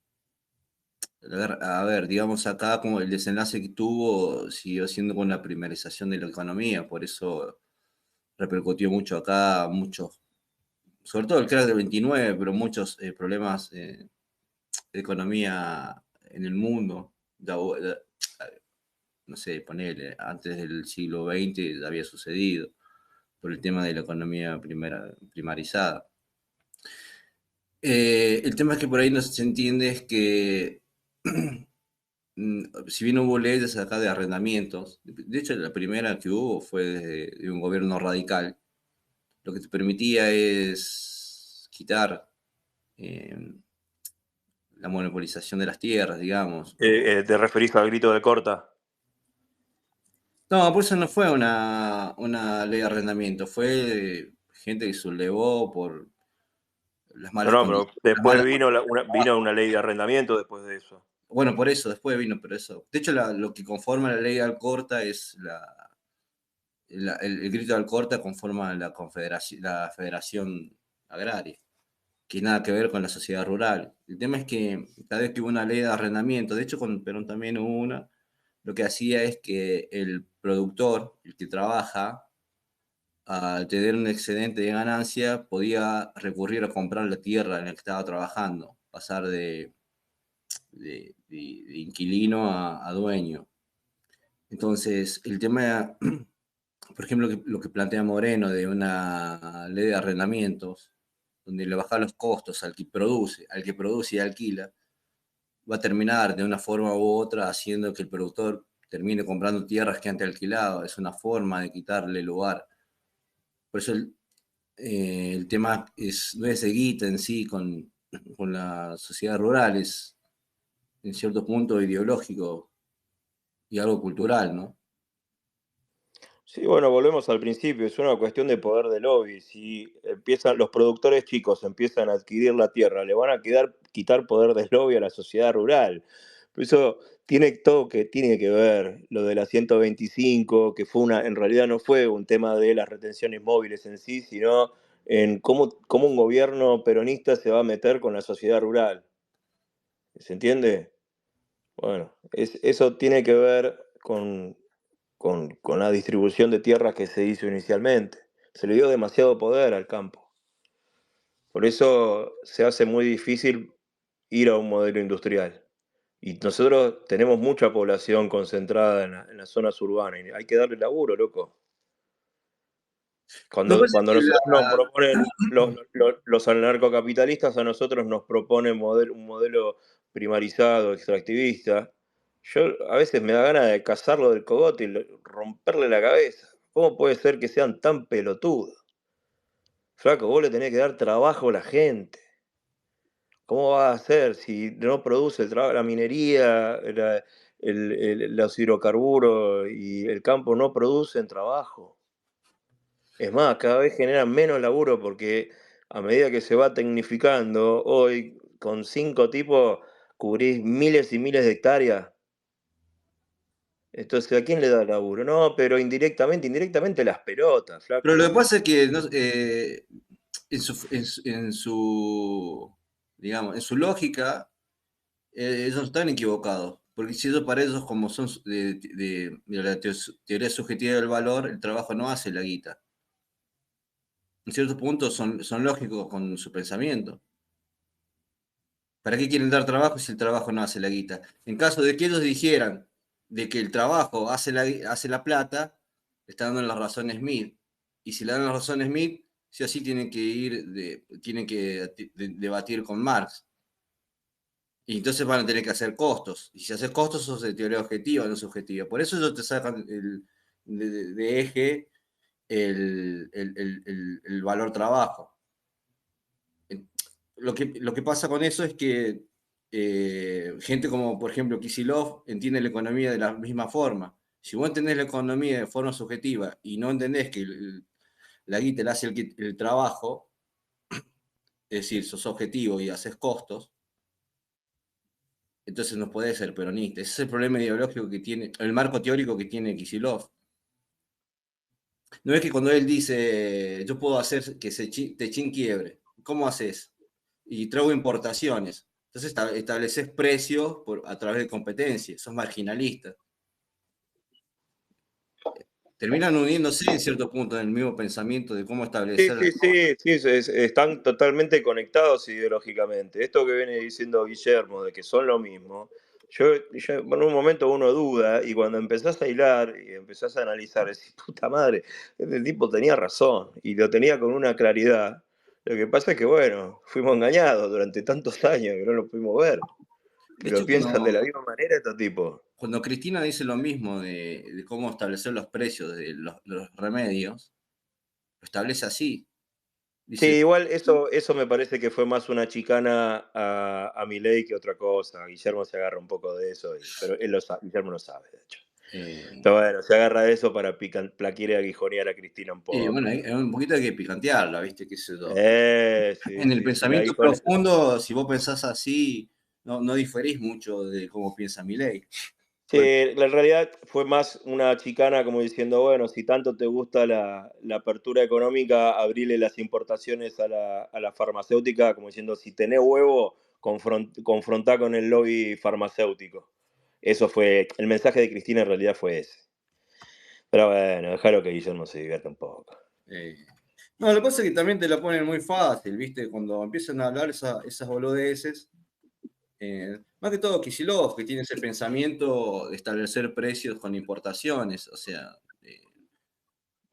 a ver, digamos acá como el desenlace que tuvo siguió siendo con la primarización de la economía, por eso repercutió mucho acá, muchos, sobre todo el crack del 29, pero muchos problemas de economía en el mundo. No sé, ponele, antes del siglo XX ya había sucedido por el tema de la economía primarizada. El tema es que por ahí no se entiende es que si bien hubo leyes acá de arrendamientos, de hecho la primera que hubo fue de un gobierno radical, lo que te permitía es quitar eh, la monopolización de las tierras, digamos. ¿Te referís al grito de corta? No, por eso no fue una ley de arrendamiento, fue gente que sublevó por las malas No, pero condiciones. después vino una ley de arrendamiento después de eso. Bueno, por eso, después vino, pero eso. De hecho, lo que conforma la ley de Alcorta es el grito de Alcorta conforma la Federación Agraria, que nada que ver con la sociedad rural. El tema es que cada vez que hubo una ley de arrendamiento, de hecho con Perón también hubo una, lo que hacía es que el productor, el que trabaja, al tener un excedente de ganancia, podía recurrir a comprar la tierra en la que estaba trabajando, pasar de inquilino a dueño. Entonces, el tema, por ejemplo, lo que plantea Moreno de una ley de arrendamientos, donde le baja los costos al que produce y alquila, va a terminar de una forma u otra haciendo que el productor termine comprando tierras que antes alquilaba. Es una forma de quitarle lugar. Por eso el tema no es de guita en sí con la sociedad rural, es en cierto punto ideológico y algo cultural, ¿no? Sí, bueno, volvemos al principio, es una cuestión de poder de lobby. Si los productores chicos empiezan a adquirir la tierra, le van a quitar poder de lobby a la sociedad rural. Por eso tiene que ver lo de la 125, que en realidad no fue un tema de las retenciones móviles en sí, sino en cómo un gobierno peronista se va a meter con la sociedad rural. ¿Se entiende? Bueno, eso tiene que ver con la distribución de tierras que se hizo inicialmente. Se le dio demasiado poder al campo. Por eso se hace muy difícil ir a un modelo industrial. Y nosotros tenemos mucha población concentrada en las zonas urbanas y hay que darle laburo, loco. No pasa Cuando que nosotros nos proponen, los anarcocapitalistas a nosotros nos proponen un modelo primarizado, extractivista, yo a veces me da ganas de cazarlo del cogote y romperle la cabeza. ¿Cómo puede ser que sean tan pelotudos? Flaco, vos le tenés que dar trabajo a la gente. ¿Cómo va a hacer si no produce el trabajo, la minería, los hidrocarburos y el campo no producen trabajo? Es más, cada vez generan menos laburo porque a medida que se va tecnificando, hoy con 5 tipos cubrís miles y miles de hectáreas. Entonces, ¿a quién le da laburo? No, pero indirectamente las pelotas, flaco. Pero lo que pasa es que digamos, en su lógica, ellos están equivocados. Porque si ellos para ellos, como son de la teoría subjetiva del valor, el trabajo no hace la guita. En ciertos puntos son lógicos con su pensamiento. ¿Para qué quieren dar trabajo si el trabajo no hace la guita? En caso de que ellos dijeran de que el trabajo hace la plata, está dando la razón Smith. Y si le dan la razón Smith, sí o sí tienen que debatir con Marx. Y entonces van a tener que hacer costos. Y si haces costos, sos de teoría objetiva, no subjetiva. Por eso ellos te sacan de eje el valor trabajo. Lo que pasa con eso es que gente como, por ejemplo, Kicillof entiende la economía de la misma forma. Si vos entendés la economía de forma subjetiva y no entendés que la guita la hace el trabajo, es decir, sos objetivo y haces costos, entonces no podés ser peronista. Ese es el problema ideológico que tiene, el marco teórico que tiene Kicillof. No es que cuando él dice, yo puedo hacer que Techín quiebre, ¿cómo haces? Y traigo importaciones. Entonces estableces precios a través de competencia, sos marginalista. Terminan uniéndose en cierto punto en el mismo pensamiento de cómo establecer. Sí, están totalmente conectados ideológicamente. Esto que viene diciendo Guillermo, de que son lo mismo, en un momento uno duda y cuando empezás a hilar y empezás a analizar, decís, puta madre, este tipo tenía razón y lo tenía con una claridad. Lo que pasa es que, bueno, fuimos engañados durante tantos años que no lo pudimos ver. De Que lo hecho, piensan de la misma manera estos tipos. cuando Cristina dice lo mismo de cómo establecer los precios de los remedios, lo establece así. Sí, Dice, igual eso me parece que fue más una chicana a Milei que otra cosa. Guillermo se agarra un poco de eso, pero Guillermo lo sabe, de hecho. Pero bueno, se agarra de eso para plaquear y aguijonear a Cristina un poco. bueno, hay un poquito hay que picantearla, ¿viste? ¿Qué sé yo? Sí, En el sí, pensamiento profundo, si vos pensás así, no diferís mucho de cómo piensa Milei. Sí, en realidad fue más una chicana como diciendo, bueno, si tanto te gusta la apertura económica, abrile las importaciones a la farmacéutica, como diciendo, si tenés huevo, confrontá con el lobby farmacéutico. Eso fue, el mensaje de Cristina en realidad fue ese. Pero bueno, déjalo que Guillermo se divierta un poco. No, lo que pasa es que también te la ponen muy fácil, ¿viste? Cuando empiezan a hablar esas boludeces. Más que todo Kicillof, que tiene ese pensamiento de establecer precios con importaciones, o sea.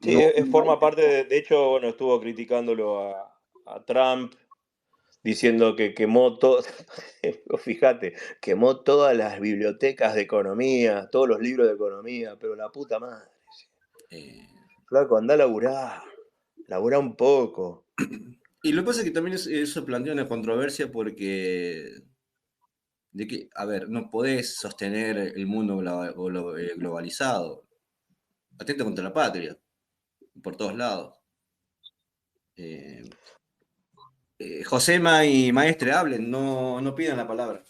Sí, forma parte, de hecho, bueno, estuvo criticándolo a Trump, diciendo que quemó todo, fíjate, quemó todas las bibliotecas de economía, todos los libros de economía, pero la puta madre. Flaco, andá a laburá un poco. Y lo que pasa es que también eso plantea una controversia porque, a ver, no podés sostener el mundo globalizado. Atento contra la patria, por todos lados. Josema y Maestre, hablen, no pidan la palabra.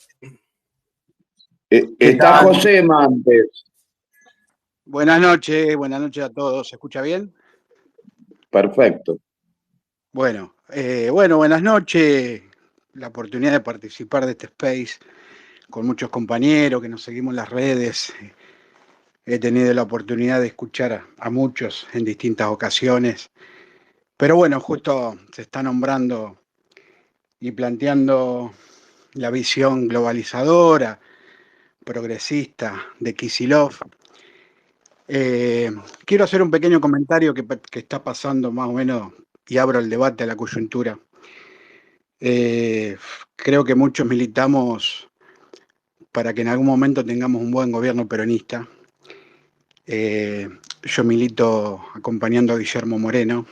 Está Josema antes. Buenas noches a todos. ¿Se escucha bien? Perfecto. Bueno, buenas noches. La oportunidad de participar de este space con muchos compañeros que nos seguimos en las redes. He tenido la oportunidad de escuchar a muchos en distintas ocasiones. Pero bueno, justo se está nombrando y planteando la visión globalizadora, progresista de Kicillof. Quiero hacer un pequeño comentario que está pasando más o menos y abro el debate a la coyuntura. Creo que muchos militamos para que en algún momento tengamos un buen gobierno peronista. Yo milito acompañando a Guillermo Moreno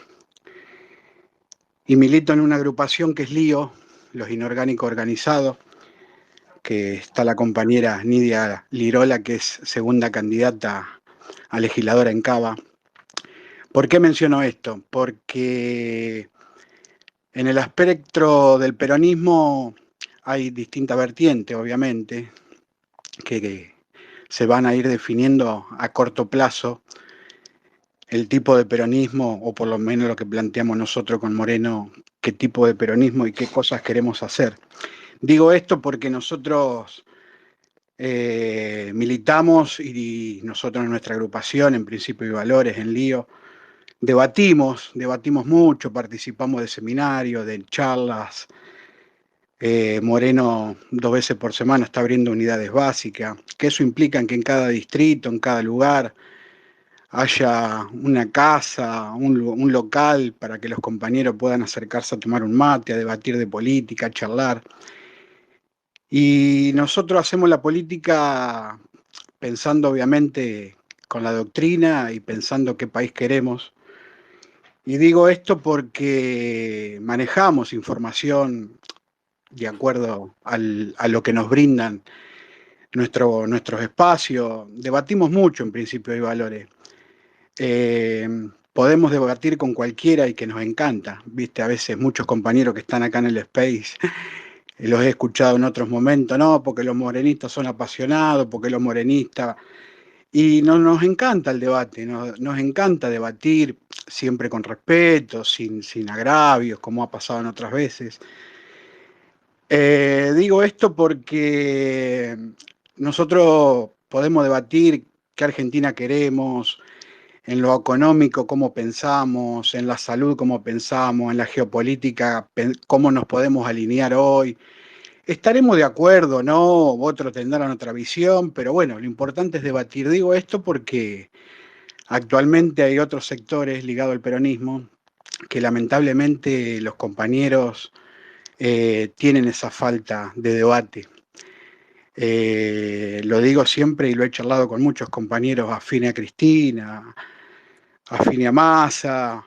y milito en una agrupación que es LIO, los Inorgánicos Organizados, que está la compañera Nidia Lirola, que es segunda candidata a legisladora en Cava. ¿Por qué menciono esto? Porque en el espectro del peronismo hay distintas vertientes, obviamente, que se van a ir definiendo a corto plazo el tipo de peronismo, o por lo menos lo que planteamos nosotros con Moreno, qué tipo de peronismo y qué cosas queremos hacer. Digo esto porque nosotros militamos y nosotros en nuestra agrupación, en Principios y Valores, en LIO, debatimos mucho, participamos de seminarios, de charlas. Moreno 2 veces por semana está abriendo unidades básicas, que eso implica que en cada distrito, en cada lugar, haya una casa, un local para que los compañeros puedan acercarse a tomar un mate, a debatir de política, a charlar. Y nosotros hacemos la política pensando obviamente con la doctrina y pensando qué país queremos. Y digo esto porque manejamos información de acuerdo a lo que nos brindan nuestros espacios. Debatimos mucho en Principios y Valores. Podemos debatir con cualquiera y que nos encanta. Viste, a veces muchos compañeros que están acá en el Space, los he escuchado en otros momentos, no, porque los morenistas son apasionados, porque los morenistas... Y nos encanta el debate, nos encanta debatir siempre con respeto, sin agravios, como ha pasado en otras veces. Digo esto porque nosotros podemos debatir qué Argentina queremos, en lo económico cómo pensamos, en la salud cómo pensamos, en la geopolítica cómo nos podemos alinear hoy. Estaremos de acuerdo, ¿no? Otros tendrán otra visión, pero bueno, lo importante es debatir. Digo esto porque actualmente hay otros sectores ligados al peronismo que lamentablemente los compañeros tienen esa falta de debate. Lo digo siempre y lo he charlado con muchos compañeros afines a Cristina, afines a Massa,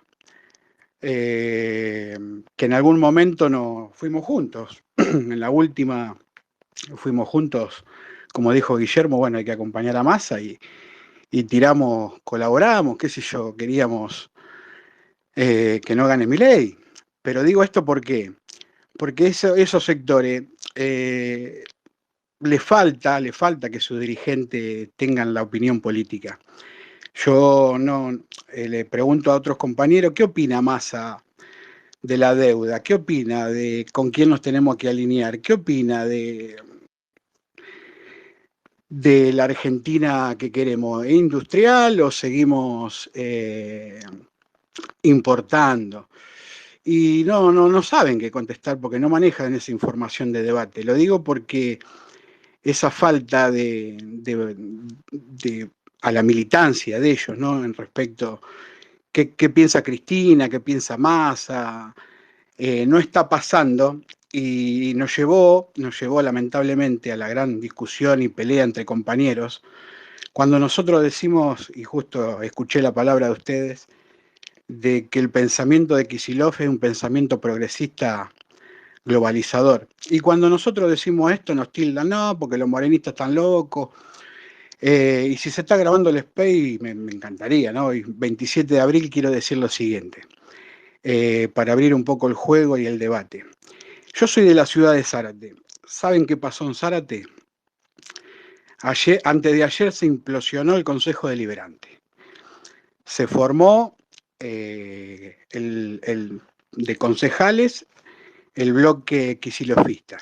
que en algún momento nos fuimos juntos. En la última fuimos juntos, como dijo Guillermo, bueno, hay que acompañar a Massa y tiramos, colaboramos, qué sé yo, queríamos que no gane Milei. Pero digo esto ¿por qué? Porque esos sectores le falta que sus dirigentes tengan la opinión política. Yo no le pregunto a otros compañeros, ¿qué opina Massa de la deuda? ¿Qué opina de con quién nos tenemos que alinear? ¿Qué opina de la Argentina que queremos? ¿Es industrial o seguimos importando? Y no saben qué contestar porque no manejan esa información de debate. Lo digo porque esa falta a la militancia de ellos, ¿no? En respecto, ¿qué piensa Cristina? ¿Qué piensa Massa? No está pasando y nos llevó lamentablemente a la gran discusión y pelea entre compañeros. Cuando nosotros decimos, y justo escuché la palabra de ustedes, de que el pensamiento de Kicillof es un pensamiento progresista globalizador. Y cuando nosotros decimos esto nos tildan, no, porque los morenistas están locos. Y si se está grabando el SPEI, me encantaría, ¿no? Y 27 de abril quiero decir lo siguiente, para abrir un poco el juego y el debate. Yo soy de la ciudad de Zárate. ¿Saben qué pasó en Zárate? Antes de ayer se implosionó el Consejo Deliberante. Se formó de concejales el bloque kicilofista,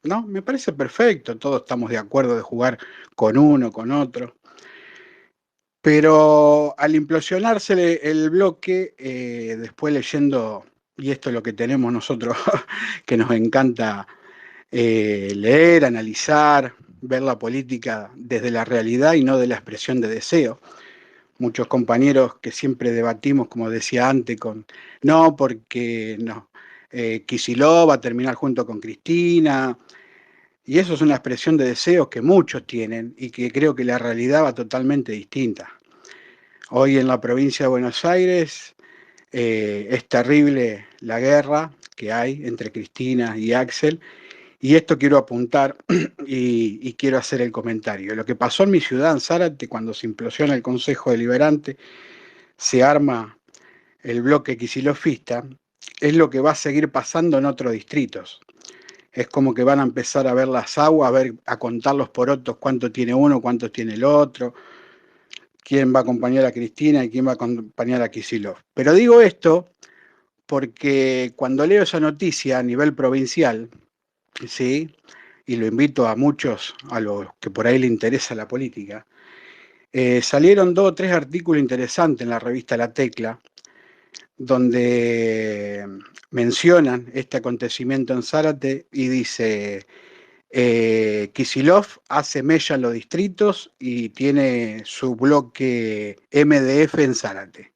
¿no? Me parece perfecto, todos estamos de acuerdo de jugar con uno, con otro. Pero al implosionarse el bloque, después leyendo y esto es lo que tenemos nosotros, que nos encanta leer, analizar, ver la política desde la realidad y no de la expresión de deseo. Muchos compañeros que siempre debatimos, como decía antes, no, porque no, Kicillof va a terminar junto con Cristina, y eso es una expresión de deseos que muchos tienen y que creo que la realidad va totalmente distinta. Hoy en la provincia de Buenos Aires es terrible la guerra que hay entre Cristina y Axel, y esto quiero apuntar y quiero hacer el comentario. Lo que pasó en mi ciudad, en Zárate, cuando se implosiona el Consejo Deliberante, se arma el bloque kicilofista, es lo que va a seguir pasando en otros distritos. Es como que van a empezar a ver las aguas, a contar los porotos, cuánto tiene uno, cuánto tiene el otro, quién va a acompañar a Cristina y quién va a acompañar a Kicillof. Pero digo esto porque cuando leo esa noticia a nivel provincial, ¿sí? Y lo invito a muchos, a los que por ahí le interesa la política, salieron 2 o 3 artículos interesantes en la revista La Tecla, donde mencionan este acontecimiento en Zárate y dice, Kicillof hace mella en los distritos y tiene su bloque MDF en Zárate.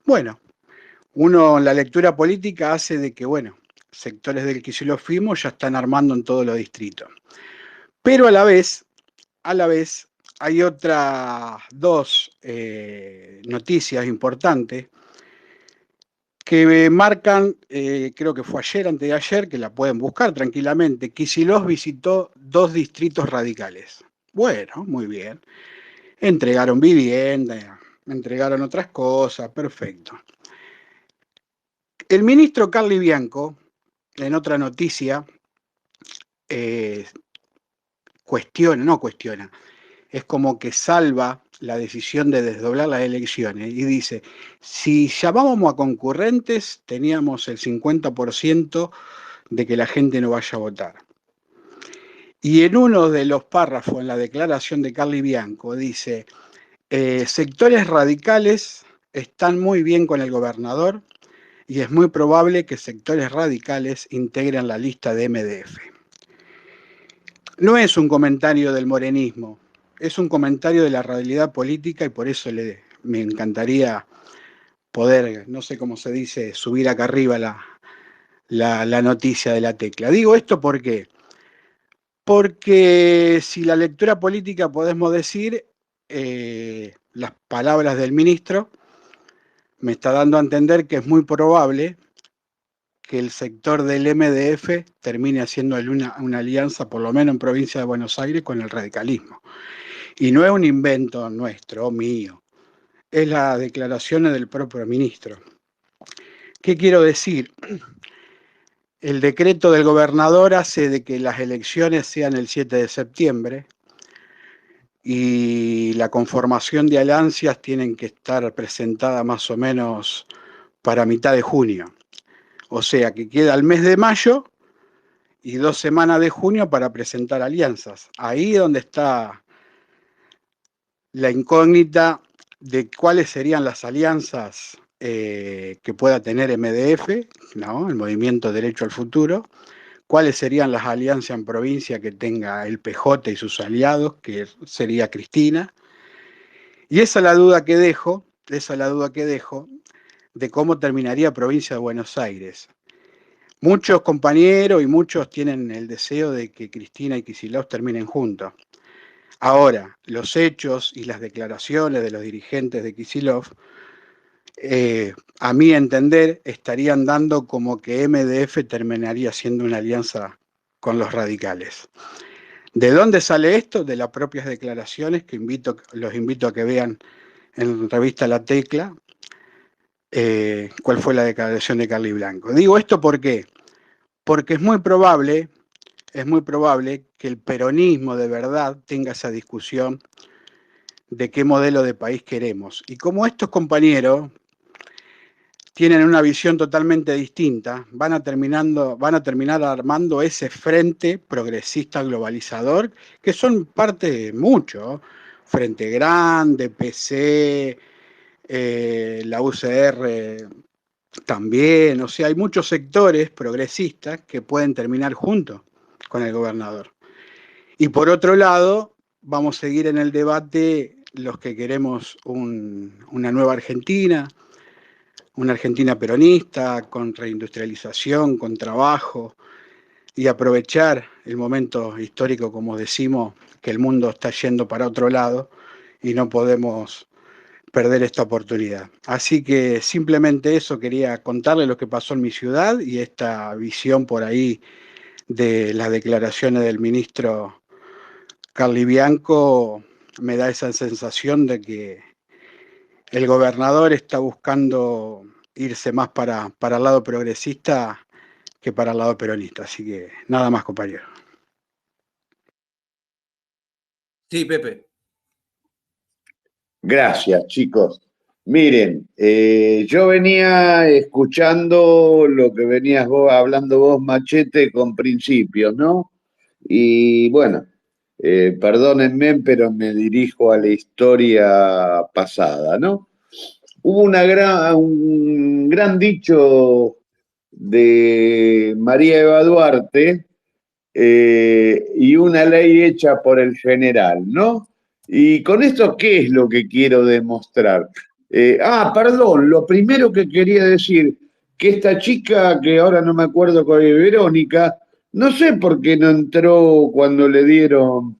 Bueno, uno en la lectura política hace de que, bueno, sectores del kicilofismo ya están armando en todos los distritos. Pero a la vez hay otras 2 noticias importantes que marcan, creo que fue ayer, antes de ayer, que la pueden buscar tranquilamente. Kicillof visitó 2 distritos radicales. Bueno, muy bien. Entregaron vivienda, entregaron otras cosas, perfecto. El ministro Carli Bianco, en otra noticia, cuestiona, es como que salva la decisión de desdoblar las elecciones y dice, si llamábamos a concurrentes, teníamos el 50% de que la gente no vaya a votar. Y en uno de los párrafos en la declaración de Carli Bianco dice, sectores radicales están muy bien con el gobernador y es muy probable que sectores radicales integren la lista de MDF. No es un comentario del morenismo, es un comentario de la realidad política y por eso me encantaría poder, no sé cómo se dice, subir acá arriba la noticia de La Tecla. Digo esto porque si la lectura política podemos decir, las palabras del ministro me está dando a entender que es muy probable que el sector del MDF termine haciendo una alianza, por lo menos en provincia de Buenos Aires, con el radicalismo. Y no es un invento nuestro, mío, es las declaraciones del propio ministro. ¿Qué quiero decir? El decreto del gobernador hace de que las elecciones sean el 7 de septiembre y la conformación de alianzas tienen que estar presentadas más o menos para mitad de junio. O sea que queda el mes de mayo y 2 semanas de junio para presentar alianzas. Ahí es donde está la incógnita de cuáles serían las alianzas que pueda tener MDF, ¿no? El Movimiento Derecho al Futuro, cuáles serían las alianzas en provincia que tenga el PJ y sus aliados, que sería Cristina. Y esa es la duda que dejo, de cómo terminaría provincia de Buenos Aires. Muchos compañeros y muchos tienen el deseo de que Cristina y Kicillof terminen juntos. Ahora, los hechos y las declaraciones de los dirigentes de Kicillof, a mi entender, estarían dando como que MDF terminaría siendo una alianza con los radicales. ¿De dónde sale esto? De las propias declaraciones que los invito a que vean en revista La Tecla, cuál fue la declaración de Carli Bianco. Digo esto ¿por qué? Porque es muy probable que el peronismo de verdad tenga esa discusión de qué modelo de país queremos. Y como estos compañeros tienen una visión totalmente distinta, van a terminar armando ese frente progresista globalizador, que son parte de mucho, Frente Grande, PC, la UCR también, o sea, hay muchos sectores progresistas que pueden terminar juntos con el gobernador. Y por otro lado, vamos a seguir en el debate los que queremos una nueva Argentina, una Argentina peronista, con reindustrialización, con trabajo, y aprovechar el momento histórico, como decimos, que el mundo está yendo para otro lado y no podemos perder esta oportunidad. Así que simplemente eso, quería contarle lo que pasó en mi ciudad y esta visión por ahí de las declaraciones del ministro Carli Bianco me da esa sensación de que el gobernador está buscando irse más para el lado progresista que para el lado peronista. Así que nada más, compañero. Sí, Pepe. Gracias, chicos. Miren, yo venía escuchando lo que venías hablando vos, Machete, con Principios, ¿no? Y bueno, perdónenme, pero me dirijo a la historia pasada, ¿no? Hubo un gran dicho de María Eva Duarte y una ley hecha por el general, ¿no? Y con esto, ¿qué es lo que quiero demostrar? Perdón, lo primero que quería decir, que esta chica, que ahora no me acuerdo cuál es, Verónica, no sé por qué no entró cuando le dieron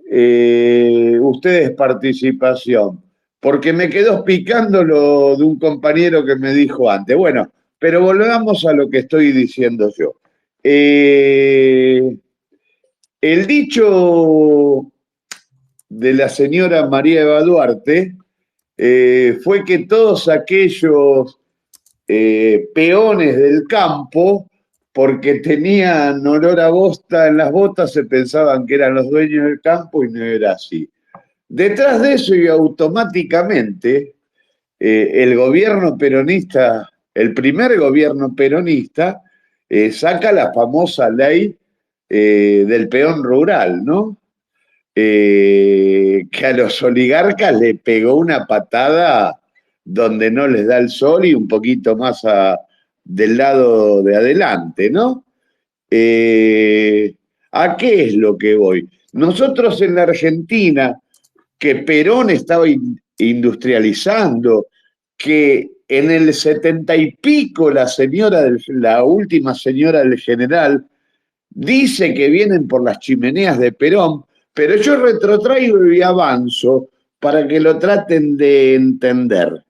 ustedes participación, porque me quedó picando lo de un compañero que me dijo antes. Bueno, pero volvamos a lo que estoy diciendo yo. El dicho de la señora María Eva Duarte fue que todos aquellos peones del campo, porque tenían olor a bosta en las botas, se pensaban que eran los dueños del campo y no era así. Detrás de eso y automáticamente el gobierno peronista, el primer gobierno peronista, saca la famosa ley del peón rural, ¿no? Que a los oligarcas le pegó una patada donde no les da el sol y un poquito más del lado de adelante, ¿no? ¿A qué es lo que voy? Nosotros en la Argentina, que Perón estaba industrializando, que en el 70 y pico la última señora del general dice que vienen por las chimeneas de Perón, pero yo retrotraigo y avanzo para que lo traten de entender.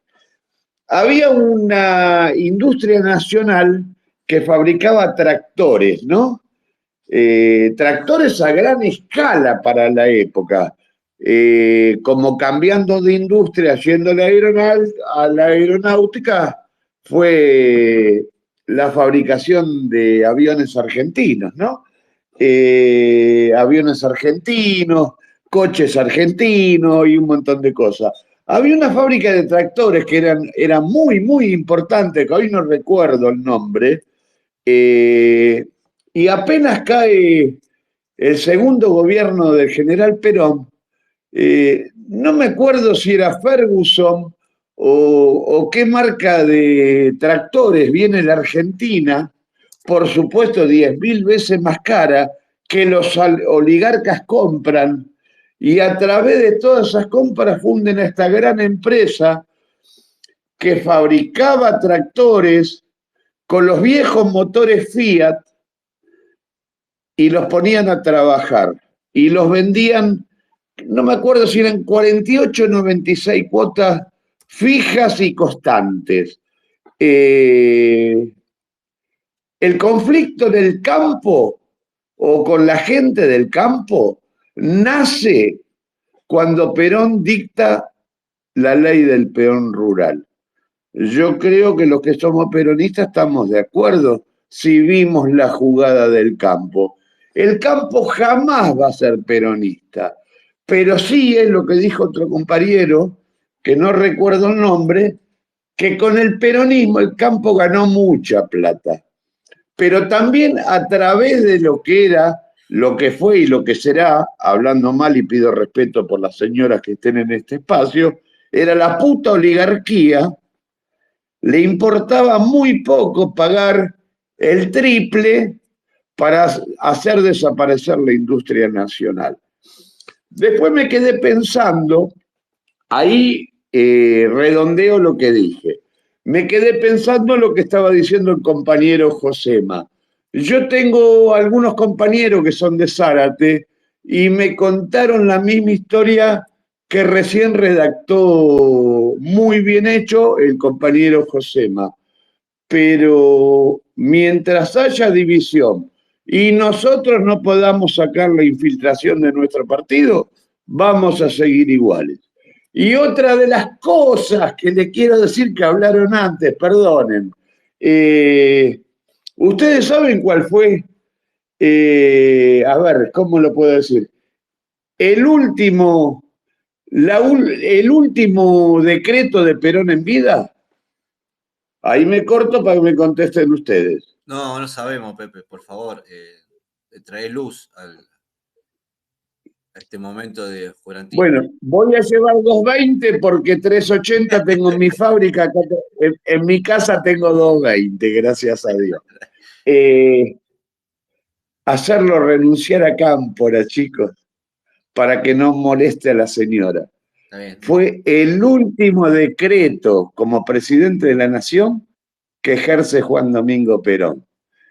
Había una industria nacional que fabricaba tractores, ¿no? Tractores a gran escala para la época, como cambiando de industria, yendo a la aeronáutica, fue la fabricación de aviones argentinos, ¿no? Aviones argentinos, coches argentinos y un montón de cosas. Había una fábrica de tractores que era muy, muy importante, que hoy no recuerdo el nombre, y apenas cae el segundo gobierno del general Perón, no me acuerdo si era Ferguson o qué marca de tractores viene la Argentina, por supuesto 10.000 veces más cara, que los oligarcas compran, y a través de todas esas compras funden esta gran empresa que fabricaba tractores con los viejos motores Fiat y los ponían a trabajar y los vendían, no me acuerdo si eran 48 o 96 cuotas fijas y constantes. El conflicto del campo o con la gente del campo nace cuando Perón dicta la ley del peón rural. Yo creo que los que somos peronistas estamos de acuerdo si vimos la jugada del campo. El campo jamás va a ser peronista, pero sí es lo que dijo otro compañero, que no recuerdo el nombre, que con el peronismo el campo ganó mucha plata, pero también a través de lo que era, lo que fue y lo que será, hablando mal y pido respeto por las señoras que estén en este espacio, era la puta oligarquía le importaba muy poco pagar el triple para hacer desaparecer la industria nacional. Después me quedé pensando, ahí redondeo lo que dije, me quedé pensando en lo que estaba diciendo el compañero Josema. Yo tengo algunos compañeros que son de Zárate y me contaron la misma historia que recién redactó muy bien hecho el compañero Josema. Pero mientras haya división y nosotros no podamos sacar la infiltración de nuestro partido, vamos a seguir iguales. Y otra de las cosas que le quiero decir que hablaron antes, perdonen, ustedes saben cuál fue, a ver, ¿cómo lo puedo decir? El último, el último decreto de Perón en vida. Ahí me corto para que me contesten ustedes. No, no sabemos, Pepe, por favor, trae luz a este momento de oscurantismo. Bueno, voy a llevar 220 porque 380 tengo en mi fábrica, acá en mi casa tengo 220, gracias a Dios. Hacerlo renunciar a Cámpora, chicos, para que no moleste a la señora. Está bien. Fue el último decreto como presidente de la Nación que ejerce Juan Domingo Perón.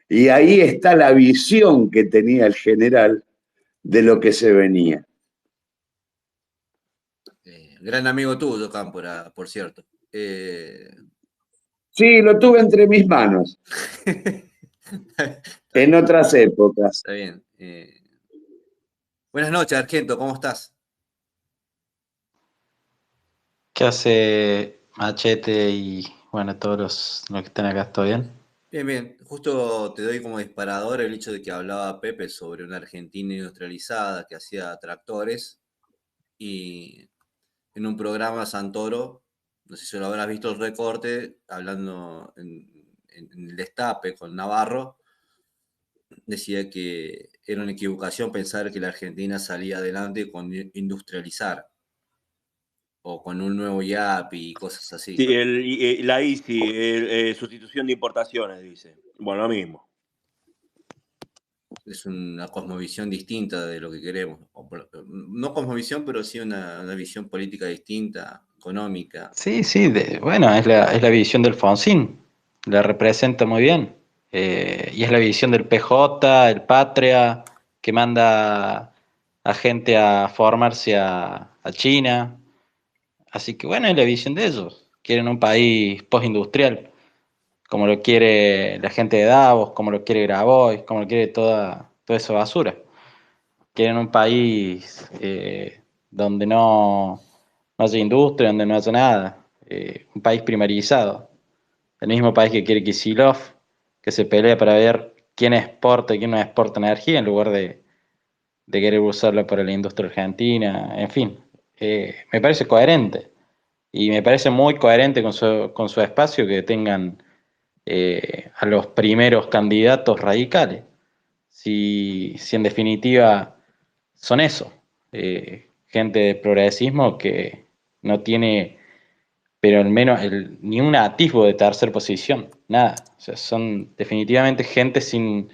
Y ahí está la visión que tenía el general de lo que se venía. Gran amigo tuyo, Cámpora, por cierto. Sí, lo tuve entre mis manos. En otras épocas. Está bien. Buenas noches, Argento, ¿cómo estás? ¿Qué hace Machete y bueno, todos los que están acá? ¿Todo bien? Bien, bien. Justo te doy como disparador el hecho de que hablaba Pepe sobre una Argentina industrializada que hacía tractores y en un programa Santoro, no sé si lo habrás visto el recorte, hablando en el Destape con Navarro, decía que era una equivocación pensar que la Argentina salía adelante con industrializar o con un nuevo IAPI y cosas así. Sí, la ICI, sustitución de importaciones, dice. Bueno, lo mismo. Es una cosmovisión distinta de lo que queremos. No cosmovisión, pero sí una visión política distinta, económica. Sí, sí, bueno, es la visión del Fonsín, la representa muy bien. Y es la visión del PJ, el Patria, que manda a gente a formarse a China. Así que bueno, es la visión de ellos. Quieren un país postindustrial, como lo quiere la gente de Davos, como lo quiere Grabois, como lo quiere toda esa basura. Quieren un país donde no haya industria, donde no haya nada. Un país primarizado. El mismo país que quiere Kicillof, que se pelea para ver quién exporta y quién no exporta energía en lugar de querer usarla para la industria argentina. En fin, me parece coherente. Y me parece muy coherente con su espacio que tengan a los primeros candidatos radicales. Si en definitiva son eso, gente de progresismo que no tiene, pero al menos ni un atisbo de tercer posición, nada. O sea, son definitivamente gente sin,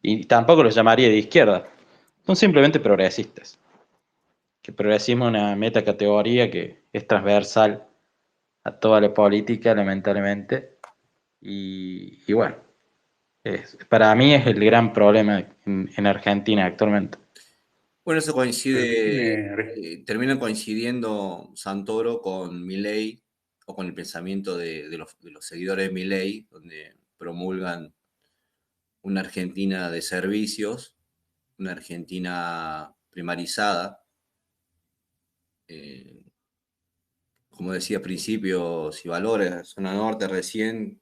y tampoco los llamaría de izquierda, son simplemente progresistas. Que el progresismo es una metacategoría que es transversal a toda la política, lamentablemente, y bueno, para mí es el gran problema en Argentina actualmente. Bueno, eso coincide, Permitime, termina coincidiendo Santoro con Milei o con el pensamiento de los seguidores de Milei, donde promulgan una Argentina de servicios, una Argentina primarizada. Como decía al principio, si Valores, zona norte recién,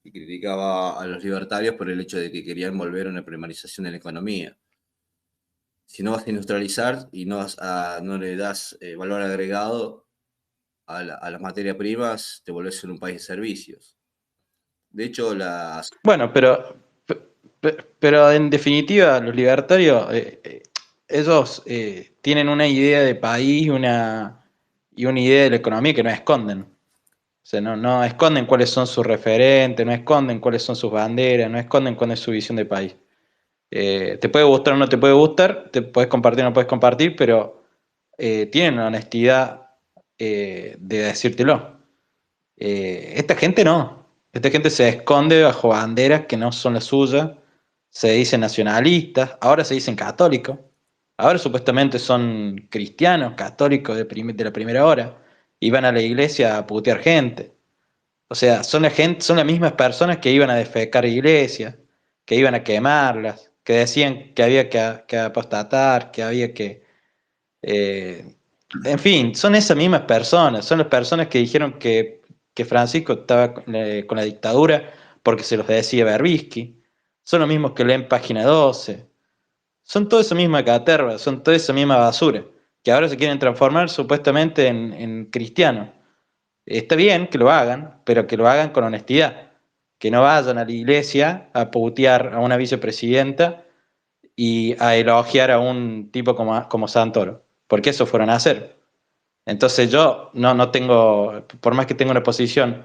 y criticaba a los libertarios por el hecho de que querían volver a una primarización de la economía. Si no vas a industrializar y no le das valor agregado a las materias primas, te volvés en un país de servicios. De hecho, Bueno, pero en definitiva, los libertarios, ellos tienen una idea de país y una idea de la economía que no esconden. O sea, no esconden cuáles son sus referentes, no esconden cuáles son sus banderas, no esconden cuál es su visión de país. Te puede gustar o no te puede gustar, te puedes compartir o no puedes compartir, pero tienen la honestidad de decírtelo. Esta gente no. Esta gente se esconde bajo banderas que no son las suyas, se dicen nacionalistas, ahora se dicen católicos, ahora supuestamente son cristianos, católicos de la primera hora, y van a la iglesia a putear gente. O sea, son las mismas personas que iban a defecar iglesias, que iban a quemarlas, que decían que había que apostatar, que había que... en fin, son esas mismas personas, son las personas que dijeron que Francisco estaba con la dictadura porque se los decía Berbisky, son los mismos que leen Página 12, son toda esa misma caterva, son toda esa misma basura, que ahora se quieren transformar supuestamente en cristianos. Está bien que lo hagan, pero que lo hagan con honestidad. Que no vayan a la iglesia a putear a una vicepresidenta y a elogiar a un tipo como Santoro. Porque eso fueron a hacer. Entonces yo no tengo, por más que tenga una posición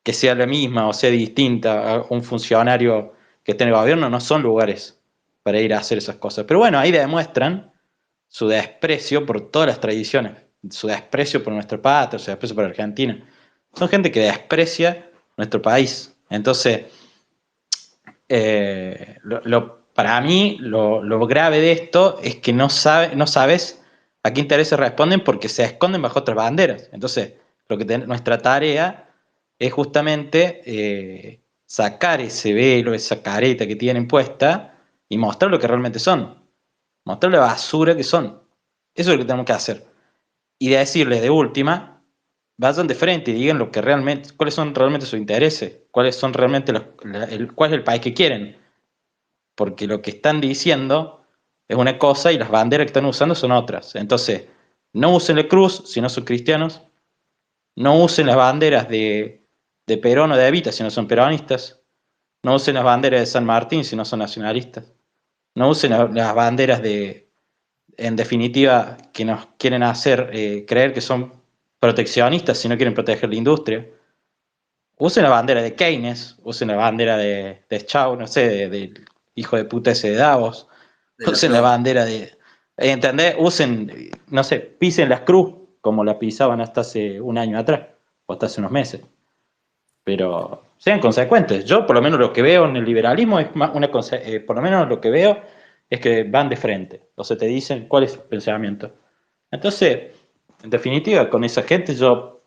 que sea la misma o sea distinta a un funcionario que esté en el gobierno, no son lugares para ir a hacer esas cosas. Pero bueno, ahí demuestran su desprecio por todas las tradiciones, su desprecio por nuestra patria, su desprecio por Argentina. Son gente que desprecia nuestro país. Entonces, para mí, lo grave de esto es que no sabes a qué intereses responden porque se esconden bajo otras banderas. Entonces, nuestra tarea es justamente sacar ese velo, esa careta que tienen puesta y mostrar lo que realmente son. Mostrar la basura que son. Eso es lo que tenemos que hacer. Y decirles de última, vayan de frente y digan lo que realmente, cuáles son realmente sus intereses, cuáles son realmente cuál es el país que quieren. Porque lo que están diciendo es una cosa y las banderas que están usando son otras. Entonces, no usen la cruz si no son cristianos, no usen las banderas de Perón o de Evita si no son peronistas, no usen las banderas de San Martín si no son nacionalistas, no usen las banderas en definitiva, que nos quieren hacer creer que son proteccionistas si no quieren proteger la industria. Usen la bandera de Keynes, usen la bandera de Chau, no sé, del hijo de puta ese de Davos, usen la bandera de... ¿Entendés? Usen, no sé, pisen las cruz como la pisaban hasta hace un año atrás, o hasta hace unos meses. Pero sean consecuentes. Yo por lo menos lo que veo en el liberalismo es por lo menos lo que veo es que van de frente. O sea, te dicen cuál es su pensamiento. Entonces, en definitiva, con esa gente yo,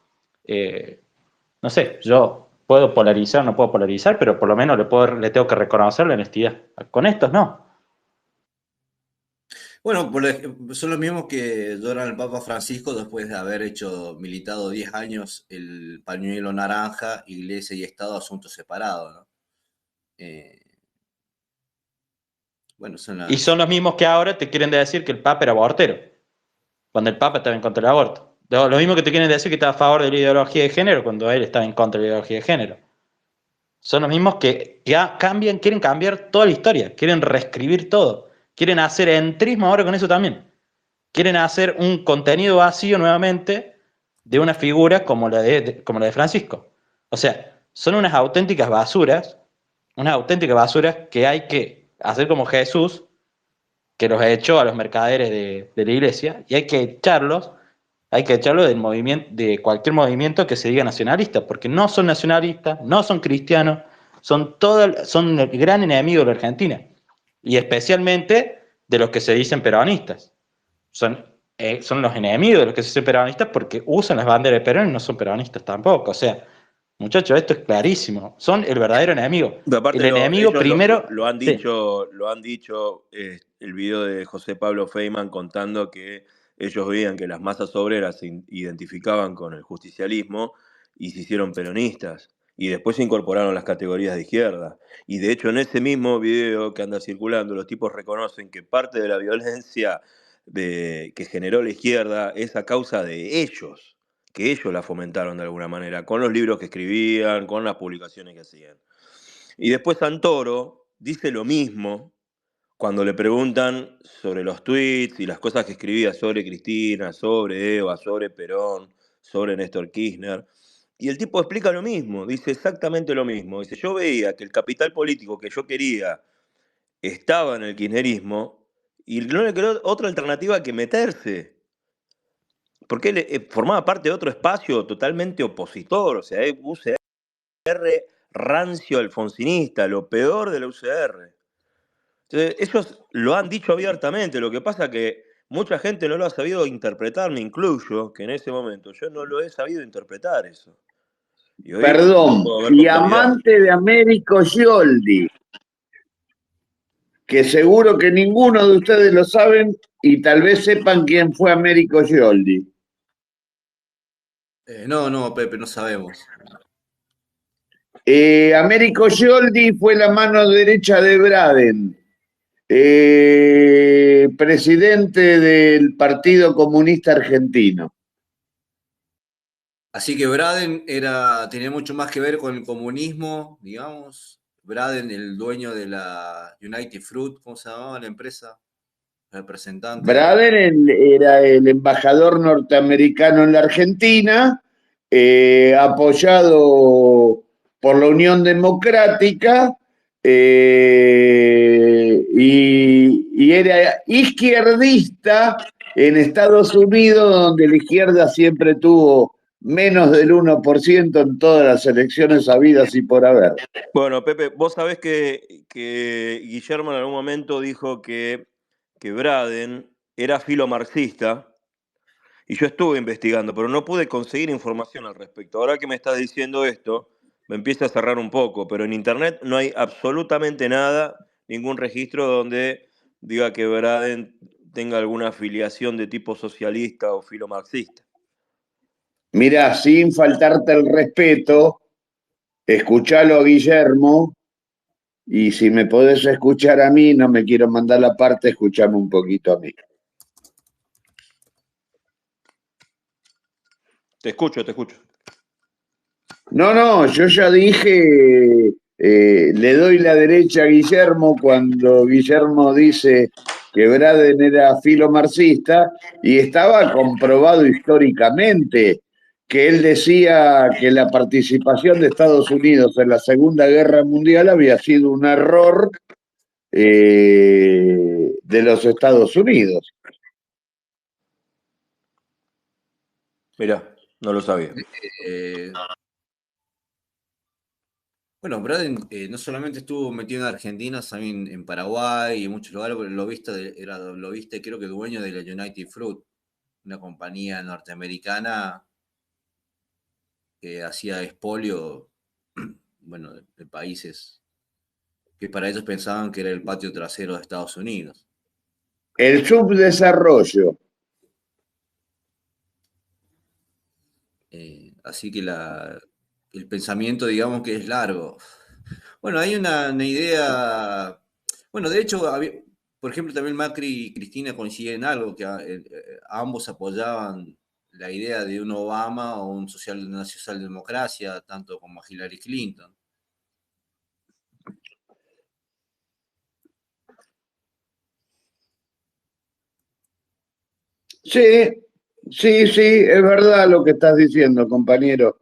no sé, yo puedo polarizar, no puedo polarizar, pero por lo menos le tengo que reconocer la honestidad. Con estos no. Bueno, son los mismos que lloran al Papa Francisco después de haber militado 10 años el pañuelo naranja, iglesia y Estado, asuntos separados, ¿no? Bueno, Y son los mismos que ahora te quieren decir que el Papa era abortero, cuando el Papa estaba en contra del aborto. Lo mismo que te quieren decir que estaba a favor de la ideología de género, cuando él estaba en contra de la ideología de género. Son los mismos que quieren cambiar toda la historia, quieren reescribir todo, quieren hacer entrismo ahora con eso también. Quieren hacer un contenido vacío nuevamente de una figura como la de Francisco. O sea, son unas auténticas basuras que hay que hacer como Jesús, que los echó a los mercaderes de la iglesia, y hay que echarlos del movimiento, de cualquier movimiento que se diga nacionalista, porque no son nacionalistas, no son cristianos, son el gran enemigo de la Argentina, y especialmente de los que se dicen peronistas. Son los enemigos de los que se dicen peronistas porque usan las banderas de Perón y no son peronistas tampoco. O sea, muchachos, esto es clarísimo. Son el verdadero enemigo. Aparte, el enemigo ellos primero. lo han Sí. dicho el video de José Pablo Feynman contando que ellos veían que las masas obreras se identificaban con el justicialismo y se hicieron peronistas. Y después se incorporaron las categorías de izquierda. Y de hecho, en ese mismo video que anda circulando, los tipos reconocen que parte de la violencia que generó la izquierda es a causa de ellos, que ellos la fomentaron de alguna manera, con los libros que escribían, con las publicaciones que hacían. Y después Santoro dice lo mismo cuando le preguntan sobre los tweets y las cosas que escribía sobre Cristina, sobre Eva, sobre Perón, sobre Néstor Kirchner. Y el tipo explica lo mismo, dice exactamente lo mismo. Dice, yo veía que el capital político que yo quería estaba en el kirchnerismo y no le quedó otra alternativa que meterse. Porque él formaba parte de otro espacio totalmente opositor, o sea, UCR rancio alfonsinista, lo peor de la UCR. Entonces, ellos lo han dicho abiertamente, lo que pasa que mucha gente no lo ha sabido interpretar, me incluyo, que en ese momento yo no lo he sabido interpretar eso. Y hoy lo Perdón, puedo ver y con claridad. amante de Américo Scioldi, que seguro que ninguno de ustedes lo saben y tal vez sepan quién fue Américo Scioldi. No, Pepe, no sabemos. Américo Scioldi fue la mano derecha de Braden, presidente del Partido Comunista Argentino. Así que Braden tenía mucho más que ver con el comunismo, digamos. Braden, el dueño de la United Fruit, ¿cómo se llamaba la empresa? Representante de... Braden era el embajador norteamericano en la Argentina, apoyado por la Unión Democrática, y era izquierdista en Estados Unidos, donde la izquierda siempre tuvo menos del 1% en todas las elecciones habidas y por haber. Bueno, Pepe, vos sabés que Guillermo en algún momento dijo que Braden era filomarxista, y yo estuve investigando, pero no pude conseguir información al respecto. Ahora que me estás diciendo esto, me empieza a cerrar un poco, pero en internet no hay absolutamente nada, ningún registro donde diga que Braden tenga alguna afiliación de tipo socialista o filomarxista. Mirá, sin faltarte el respeto, escuchalo a Guillermo, y si me podés escuchar a mí, no me quiero mandar la parte, escuchame un poquito a mí. Te escucho, te escucho. No, yo ya dije, le doy la derecha a Guillermo cuando Guillermo dice que Braden era filomarxista, y estaba comprobado históricamente que él decía que la participación de Estados Unidos en la Segunda Guerra Mundial había sido un error de los Estados Unidos. Mirá, no lo sabía. Bueno, Braden no solamente estuvo metido en Argentina, también en Paraguay y en muchos lugares, pero era lobista, creo que dueño de la United Fruit, una compañía norteamericana que hacía expolio, bueno, de países que para ellos pensaban que era el patio trasero de Estados Unidos. El subdesarrollo. Así que el pensamiento, digamos que es largo. Bueno, hay una idea, bueno, de hecho, por ejemplo, también Macri y Cristina coinciden en algo, que ambos apoyaban la idea de un Obama o una socialdemocracia, tanto como Hillary Clinton. Sí, es verdad lo que estás diciendo, compañero.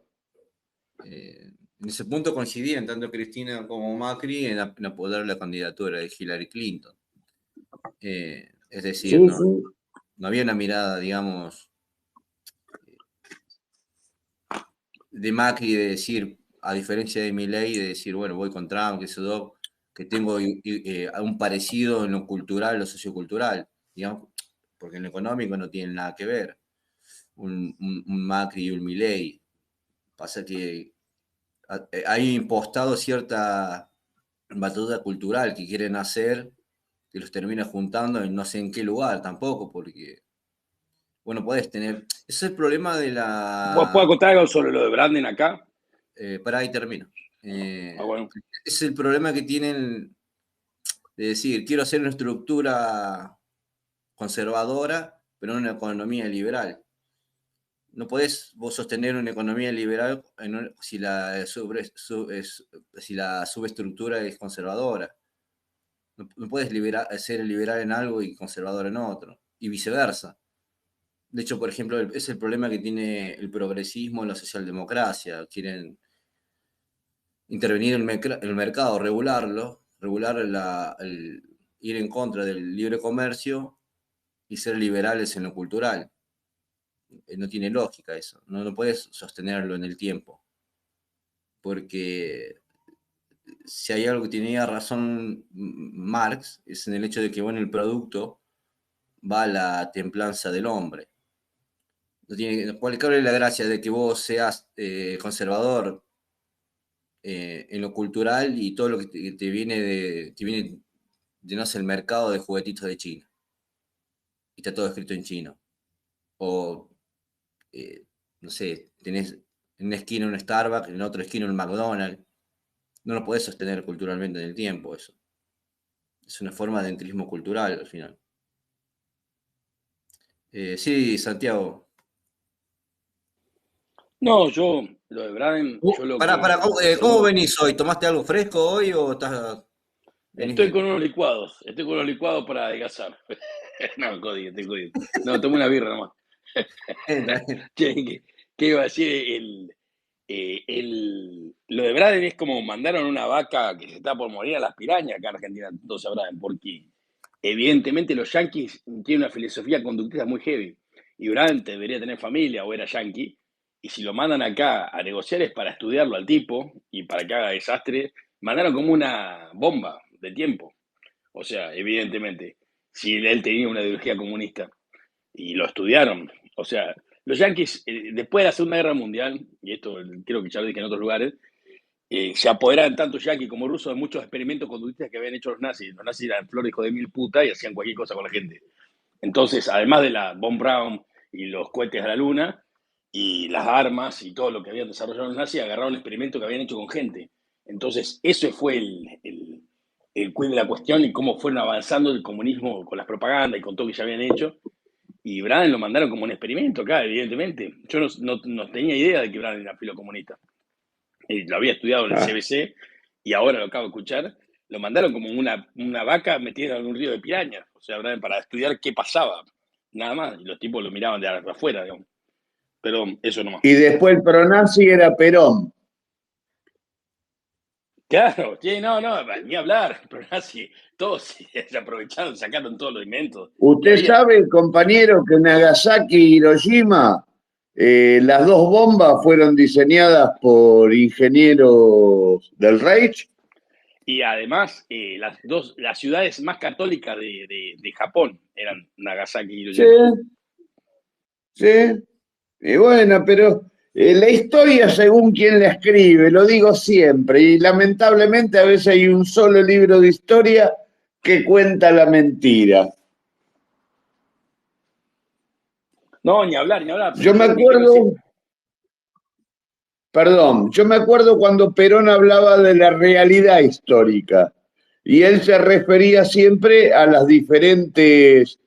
En ese punto coincidían tanto Cristina como Macri en apoyar la candidatura de Hillary Clinton. Es decir, Sí, no había una mirada, digamos, de Macri de decir, a diferencia de Milei, de decir, bueno, voy con Trump, que tengo un parecido en lo cultural, lo sociocultural, digamos, porque en lo económico no tienen nada que ver un Macri y un Milei. Pasa que hay impostado cierta batalla cultural que quieren hacer, que los termina juntando en no sé en qué lugar tampoco, porque, bueno, puedes tener... Ese es el problema de ¿Puedo contar algo sobre lo de Braden acá? Para ahí termino. Bueno. Es el problema que tienen de decir, quiero hacer una estructura conservadora, pero una economía liberal. No podés vos sostener una economía liberal si la subestructura es conservadora. No puedes ser liberal en algo y conservador en otro, y viceversa. De hecho, por ejemplo, es el problema que tiene el progresismo en la socialdemocracia. Quieren intervenir en el mercado, regularlo, ir en contra del libre comercio y ser liberales en lo cultural. No tiene lógica eso. No puedes sostenerlo en el tiempo. Porque si hay algo que tenía razón Marx, es en el hecho de que, bueno, el producto va a la templanza del hombre. ¿Cuál es la gracia de que vos seas conservador en lo cultural y todo lo que te viene de no sé, el mercado de juguetitos de China? Y está todo escrito en chino. O, no sé, tenés en una esquina un Starbucks, en otra esquina un McDonald's. No lo podés sostener culturalmente en el tiempo, eso. Es una forma de entrismo cultural, al final. Sí, Santiago. No, yo, lo de Braden, yo lo que... ¿Cómo venís hoy? ¿Tomaste algo fresco hoy o estás...? Estoy con unos licuados para adelgazar. No, estoy jodido. No, tomé una birra nomás. ¿Qué iba a decir? Lo de Braden es como mandaron una vaca que se está por morir a las pirañas acá en Argentina, todos sabrán, porque evidentemente los yanquis tienen una filosofía conductista muy heavy. Y Braden debería tener familia o era yanqui. Y si lo mandan acá a negociar es para estudiarlo al tipo y para que haga desastre. Mandaron como una bomba de tiempo. O sea, evidentemente, si él tenía una ideología comunista y lo estudiaron. O sea, los yanquis, después de la Segunda Guerra Mundial, y esto creo que ya lo dije en otros lugares, se apoderaban tanto yanquis como rusos de muchos experimentos conductistas que habían hecho los nazis. Los nazis eran flor hijo de mil puta y hacían cualquier cosa con la gente. Entonces, además de la Von Braun y los cohetes a la luna y las armas y todo lo que habían desarrollado los nazis, agarraron experimentos que habían hecho con gente. Entonces, eso fue el quid de la cuestión y cómo fueron avanzando el comunismo con las propagandas y con todo lo que ya habían hecho. Y Braden lo mandaron como un experimento acá, evidentemente. Yo no tenía idea de que Braden era filocomunista. Lo había estudiado en el CBC y ahora lo acabo de escuchar. Lo mandaron como una vaca metida en un río de pirañas. O sea, Braden para estudiar qué pasaba. Nada más. Y los tipos lo miraban de afuera, digamos. Pero eso nomás. Y después el pronazi era Perón. Claro, sí, no, ni hablar. Pero así, todos se aprovecharon, sacaron todos los inventos. Usted sabe, compañero, que Nagasaki y Hiroshima, las dos bombas fueron diseñadas por ingenieros del Reich. Y además, las ciudades más católicas de Japón eran Nagasaki y Hiroshima. Sí. Y bueno, pero la historia según quien la escribe, lo digo siempre, y lamentablemente a veces hay un solo libro de historia que cuenta la mentira. No, ni hablar. Yo me acuerdo cuando Perón hablaba de la realidad histórica, y él se refería siempre a las diferentes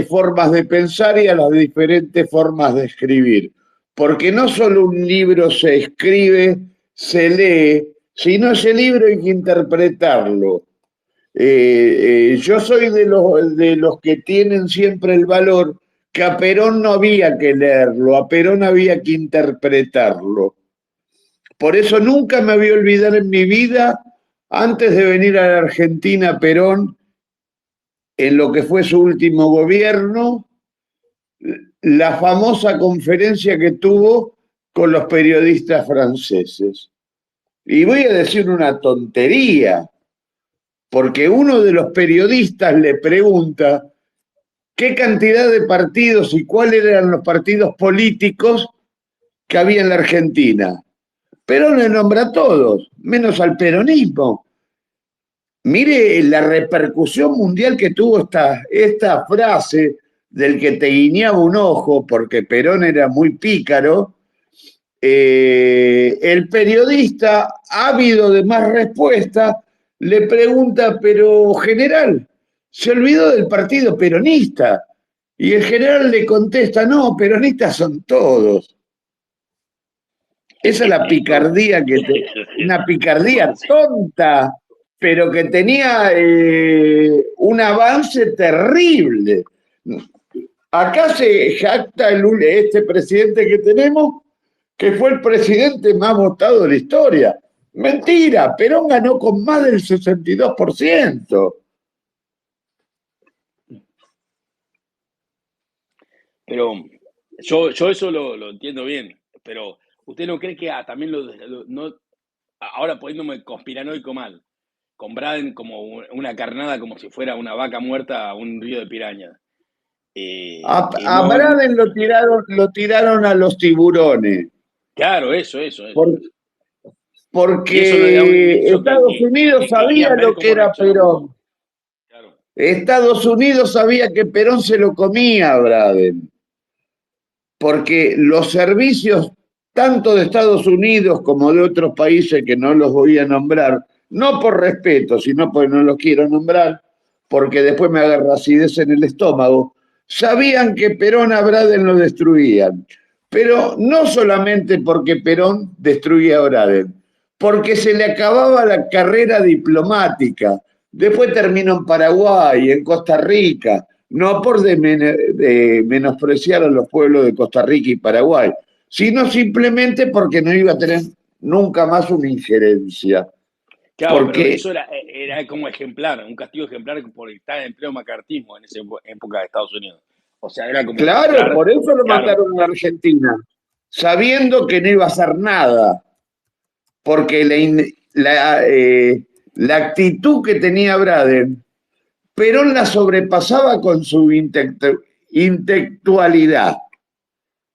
formas de pensar y a las diferentes formas de escribir. Porque no solo un libro se escribe, se lee, sino ese libro hay que interpretarlo. Yo soy de los que tienen siempre el valor que a Perón no había que leerlo, a Perón había que interpretarlo. Por eso nunca me voy a olvidar en mi vida, antes de venir a la Argentina, Perón, en lo que fue su último gobierno, la famosa conferencia que tuvo con los periodistas franceses. Y voy a decir una tontería, porque uno de los periodistas le pregunta qué cantidad de partidos y cuáles eran los partidos políticos que había en la Argentina. Perón le nombra a todos, menos al peronismo. Mire la repercusión mundial que tuvo esta frase del que te guiñaba un ojo, porque Perón era muy pícaro. El periodista, ávido de más respuesta, le pregunta, pero general, se olvidó del partido peronista. Y el general le contesta, no, peronistas son todos. Esa es la picardía una picardía tonta, pero que tenía un avance terrible. Acá se jacta este presidente que tenemos, que fue el presidente más votado de la historia. Mentira, Perón ganó con más del 62%. Pero yo eso lo entiendo bien, pero ¿usted no cree que también no, ahora poniéndome conspiranoico mal, con Braden como una carnada como si fuera una vaca muerta a un río de piraña? A Braden lo tiraron a los tiburones. Claro, eso. Porque Estados Unidos sabía lo que era Perón. Claro. Estados Unidos sabía que Perón se lo comía a Braden. Porque los servicios, tanto de Estados Unidos como de otros países que no los voy a nombrar, no por respeto, sino porque no los quiero nombrar, porque después me agarra acidez en el estómago, sabían que Perón a Braden lo destruían. Pero no solamente porque Perón destruía a Braden, porque se le acababa la carrera diplomática. Después terminó en Paraguay, en Costa Rica, no por menospreciar a los pueblos de Costa Rica y Paraguay, sino simplemente porque no iba a tener nunca más una injerencia. Claro, porque pero eso era como ejemplar, un castigo ejemplar por estar en pleno macartismo en esa época de Estados Unidos. O sea, era como... Claro, por eso lo mandaron a Argentina, sabiendo que no iba a hacer nada, porque la actitud que tenía Braden, Perón la sobrepasaba con su intelectualidad.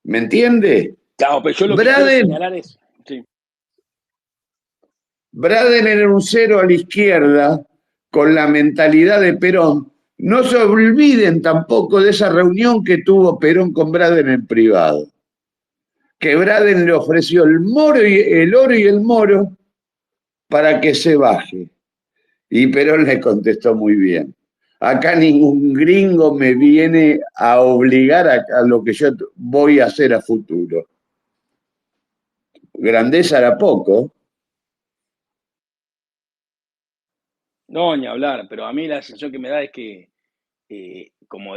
¿Me entiende? Claro, pero yo lo que quiero señalar es... Sí. Braden era un cero a la izquierda, con la mentalidad de Perón. No se olviden tampoco de esa reunión que tuvo Perón con Braden en privado. Que Braden le ofreció el oro y el moro para que se baje. Y Perón le contestó muy bien. Acá ningún gringo me viene a obligar a lo que yo voy a hacer a futuro. Grandeza era poco. No, ni hablar, pero a mí la sensación que me da es que como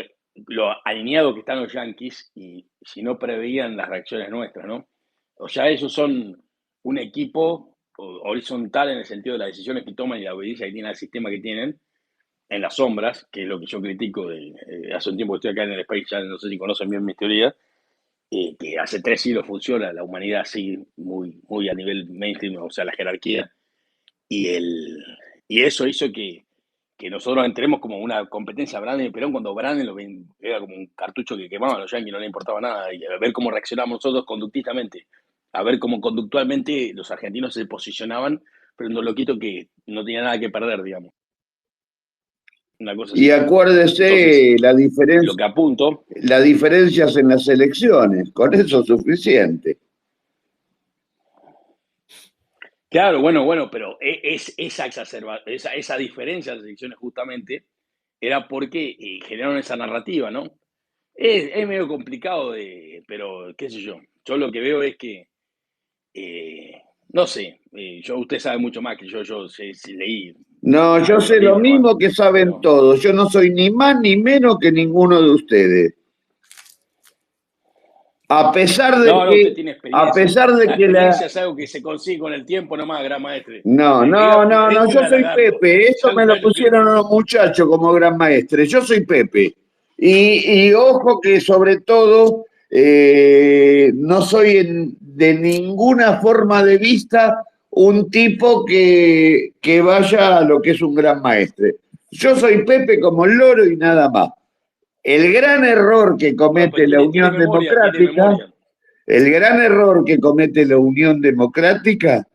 lo alineado que están los Yankees y si no preveían las reacciones nuestras, ¿no? O sea, ellos son un equipo horizontal en el sentido de las decisiones que toman y la obediencia que tienen al sistema que tienen en las sombras, que es lo que yo critico hace un tiempo que estoy acá en el Space, ya no sé si conocen bien mis teorías, que hace 3 siglos funciona la humanidad así, muy a nivel mainstream, o sea, la jerarquía, y eso hizo que nosotros entremos como una competencia Braden y Perón cuando Braden era como un cartucho que quemaban los Yankees, no le importaba nada, y a ver cómo reaccionábamos nosotros conductistamente, a ver cómo conductualmente los argentinos se posicionaban, pero no lo quito que no tenía nada que perder, digamos. Una cosa así. Y acuérdese entonces, lo que apunto, las diferencias en las elecciones, con eso es suficiente. Claro, bueno, pero esa diferencia de las elecciones justamente era porque generaron esa narrativa, ¿no? Es medio complicado, pero qué sé yo. Yo lo que veo es que, no sé, usted sabe mucho más que yo leí. No, yo sé lo mismo que saben todos. Yo no soy ni más ni menos que ninguno de ustedes. A pesar de que, usted tiene experiencia. A pesar de la que experiencia es algo que se consigue con el tiempo nomás, gran maestre. No, yo soy Pepe. Eso me lo pusieron los muchachos como gran maestre. Yo soy Pepe. Y ojo que sobre todo no soy de ninguna forma de vista un tipo que vaya a lo que es un gran maestre. Yo soy Pepe como el loro y nada más. El gran error que comete la Unión Democrática, el gran error que comete la Unión Democrática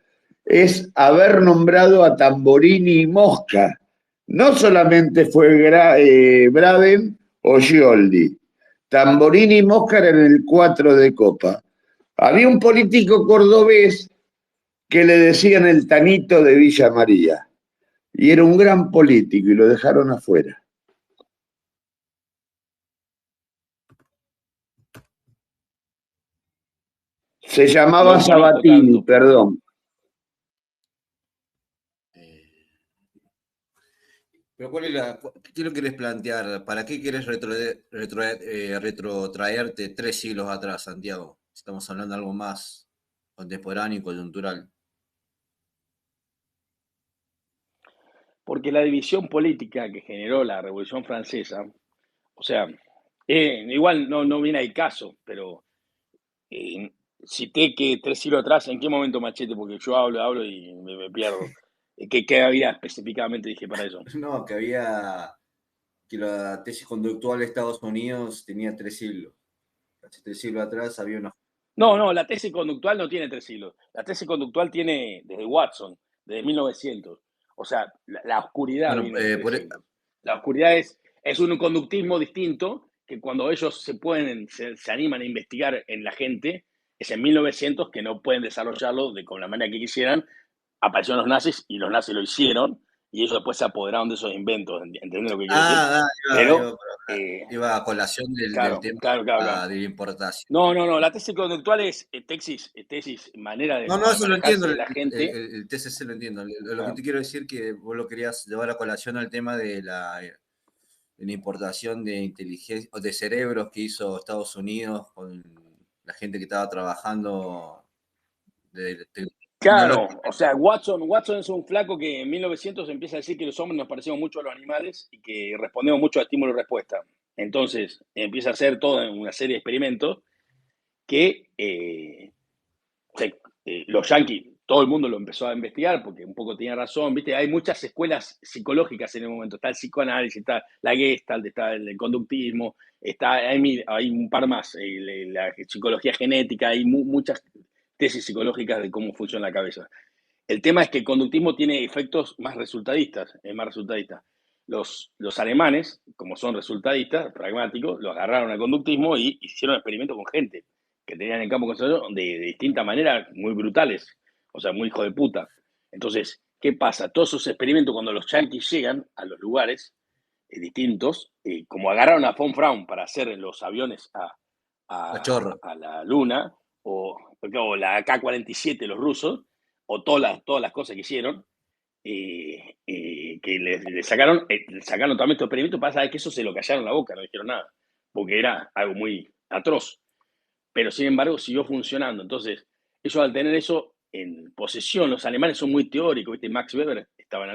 es haber nombrado a Tamborini y Mosca. No solamente fue Braden o Scioldi. Tamborini y Mosca eran el 4 de copa. Había un político cordobés que le decían el Tanito de Villa María. Y era un gran político y lo dejaron afuera. Se llamaba Sabatini, perdón. Pero ¿qué lo querés plantear? ¿Para qué querés retrotraerte 3 siglos atrás, Santiago? Estamos hablando de algo más contemporáneo y coyuntural. Porque la división política que generó la Revolución Francesa, o sea, igual no viene al caso, pero cité que 3 siglos atrás, ¿en qué momento, Machete? Porque yo hablo y me pierdo. ¿Qué había específicamente, dije, para eso? No, que la tesis conductual de Estados Unidos tenía 3 siglos. Hace 3 siglos atrás había una... No, la tesis conductual no tiene 3 siglos. La tesis conductual tiene desde Watson, desde 1900. O sea, la oscuridad Bueno, viene de 3 siglos. La oscuridad es un conductismo distinto que cuando ellos se animan a investigar en la gente, es en 1900 que no pueden desarrollarlo con la manera que quisieran. Aparecieron los nazis y los nazis lo hicieron y ellos después se apoderaron de esos inventos. ¿Entendés lo que quiero decir? Pero, iba a colación del claro. de la importación. No, la tesis conductual es tesis, manera de eso lo entiendo, de la gente. El TCC lo entiendo. Lo que te quiero decir que vos lo querías llevar a colación al tema de la importación de inteligencia o de cerebros que hizo Estados Unidos con la gente que estaba trabajando Claro, o sea, Watson es un flaco que en 1900 empieza a decir que los hombres nos parecemos mucho a los animales y que respondemos mucho a estímulo y respuesta. Entonces empieza a hacer toda una serie de experimentos que los yanquis, todo el mundo lo empezó a investigar porque un poco tenía razón, ¿viste? Hay muchas escuelas psicológicas en el momento. Está el psicoanálisis, está la Gestalt, está el conductismo, hay un par más, la psicología genética, hay muchas tesis psicológicas de cómo funciona la cabeza. El tema es que el conductismo tiene efectos más resultadistas, es más resultadista. Los alemanes, como son resultadistas, pragmáticos, lo agarraron al conductismo y hicieron experimentos con gente que tenían en campo concentración de distintas maneras, muy brutales, o sea, muy hijo de puta. Entonces, ¿qué pasa? Todos esos experimentos, cuando los yanquis llegan a los lugares distintos, como agarraron a von Braun para hacer los aviones a la Luna, o la AK-47 los rusos, o todas las cosas que hicieron, que le sacaron también estos experimentos, pasa que eso se lo callaron la boca, no dijeron nada, porque era algo muy atroz. Pero sin embargo siguió funcionando. Entonces, ellos al tener eso en posesión, los alemanes son muy teóricos, ¿viste? Max Weber estaba en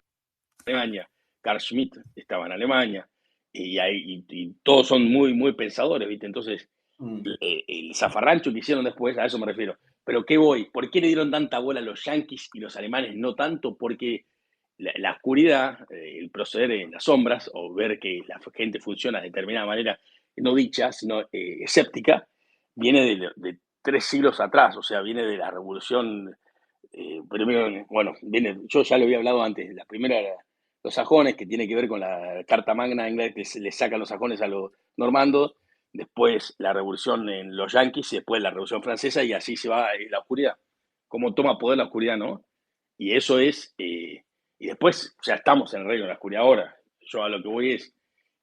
Alemania, Carl Schmitt estaba en Alemania, y todos son muy, muy pensadores, ¿viste? Entonces, el zafarrancho que hicieron después, a eso me refiero. Pero ¿qué voy? ¿Por qué le dieron tanta bola a los yanquis y los alemanes no tanto? Porque la oscuridad, el proceder en las sombras, o ver que la gente funciona de determinada manera, no dicha, sino escéptica, viene de 3 siglos atrás, o sea, viene de la revolución. Primero, bueno, yo ya lo había hablado antes, la primera era los sajones, que tiene que ver con la Carta Magna inglesa, que se le sacan los sajones a los normandos, después la revolución en los yanquis, y después la revolución francesa, y así se va la oscuridad. Cómo toma poder la oscuridad, ¿no? Y eso es, y después ya estamos en el reino de la oscuridad ahora. Yo a lo que voy es,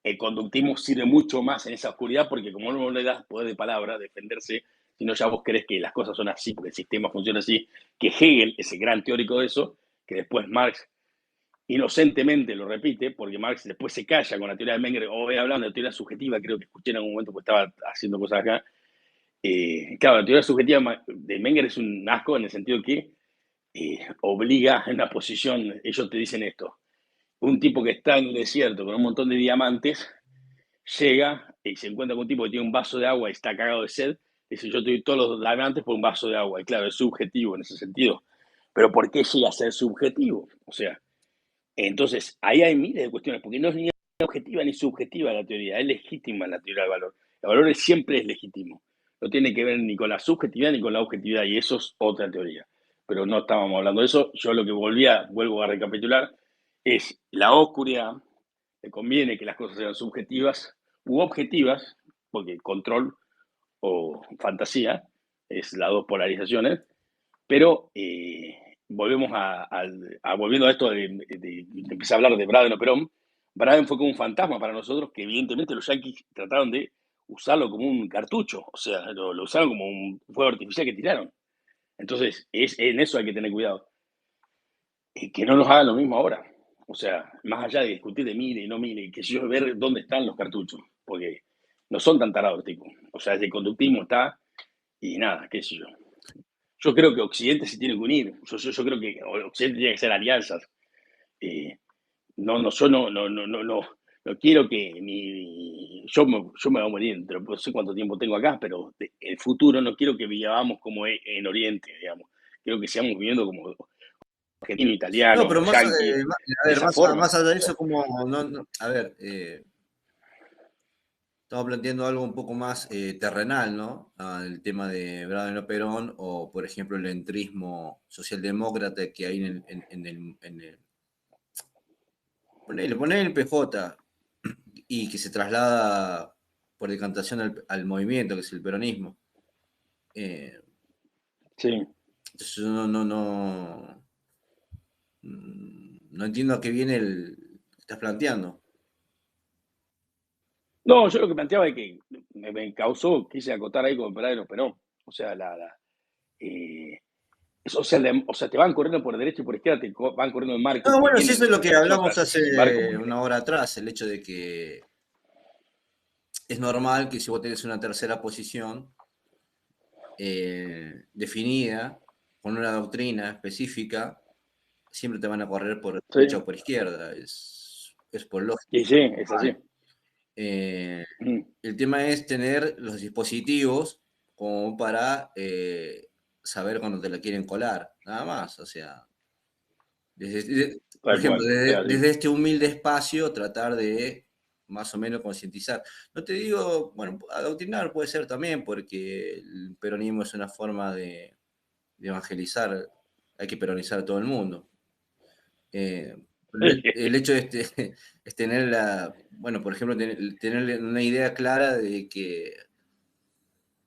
el conductismo sirve mucho más en esa oscuridad porque como no le das poder de palabra, defenderse, sino ya vos crees que las cosas son así, porque el sistema funciona así, que Hegel, ese gran teórico de eso, que después Marx inocentemente lo repite, porque Marx después se calla con la teoría de Menger, o voy hablando de teoría subjetiva, creo que escuché en algún momento porque estaba haciendo cosas acá. Claro, la teoría subjetiva de Menger es un asco en el sentido que obliga en una posición, ellos te dicen esto, un tipo que está en el desierto con un montón de diamantes, llega y se encuentra con un tipo que tiene un vaso de agua y está cagado de sed, dice, yo te doy todos los diamantes por un vaso de agua, y claro, es subjetivo en ese sentido, pero ¿por qué llega a ser subjetivo? O sea, entonces, ahí hay miles de cuestiones, porque no es ni objetiva ni subjetiva la teoría, es legítima la teoría del valor. El valor siempre es legítimo, no tiene que ver ni con la subjetividad ni con la objetividad, y eso es otra teoría. Pero no estábamos hablando de eso. Yo lo que vuelvo a recapitular, es la oscuridad. Le conviene que las cosas sean subjetivas u objetivas, porque control o fantasía es las dos polarizaciones, pero volviendo a esto de empezar a hablar de Braden o Perón. Braden fue como un fantasma para nosotros, que evidentemente los yanquis trataron de usarlo como un cartucho, o sea, lo usaron como un fuego artificial que tiraron. Entonces, en eso hay que tener cuidado. Que no nos hagan lo mismo ahora. O sea, más allá de discutir de mire y no mire, que yo ver dónde están los cartuchos, porque no son tan tarados, tipo. O sea, el conductismo está y nada, qué sé yo. Yo creo que Occidente se tiene que unir. Yo creo que Occidente tiene que hacer alianzas. Yo no quiero que yo me voy a morir, no sé cuánto tiempo tengo acá, pero el futuro no quiero que vivamos como en Oriente, digamos. Quiero que sigamos viviendo como argentino, No, italiano, pero yanqui, a de ver, esa forma. más allá de O sea, eso, como, a ver, estamos planteando algo un poco más terrenal, ¿no? El tema de Bradeno Perón o, por ejemplo, el entrismo socialdemócrata que hay en el ponele el PJ y que se traslada por decantación al movimiento, que es el peronismo. sí. Entonces yo no entiendo a qué viene el que estás planteando. No, yo lo que planteaba es que me causó, quise acotar ahí con Bradeno Perón. O sea, o sea, te van corriendo por derecha y por izquierda, van corriendo en marcos No, que bueno, sí, vienen eso es lo de que la hablamos chota, en barcos hace porque una hora atrás, el hecho de que es normal que si vos tenés una tercera posición definida, con una doctrina específica, siempre te van a correr por sí, derecha o por izquierda, es por lógica. y sí, es así. El tema es tener los dispositivos como para saber cuando te la quieren colar, nada más, o sea, por Tal ejemplo, cual, es así. desde este humilde espacio tratar de más o menos concientizar. No te digo, bueno, adoctrinar puede ser también, porque el peronismo es una forma de evangelizar, hay que peronizar a todo el mundo. El hecho es tener bueno, por ejemplo, tener una idea clara de que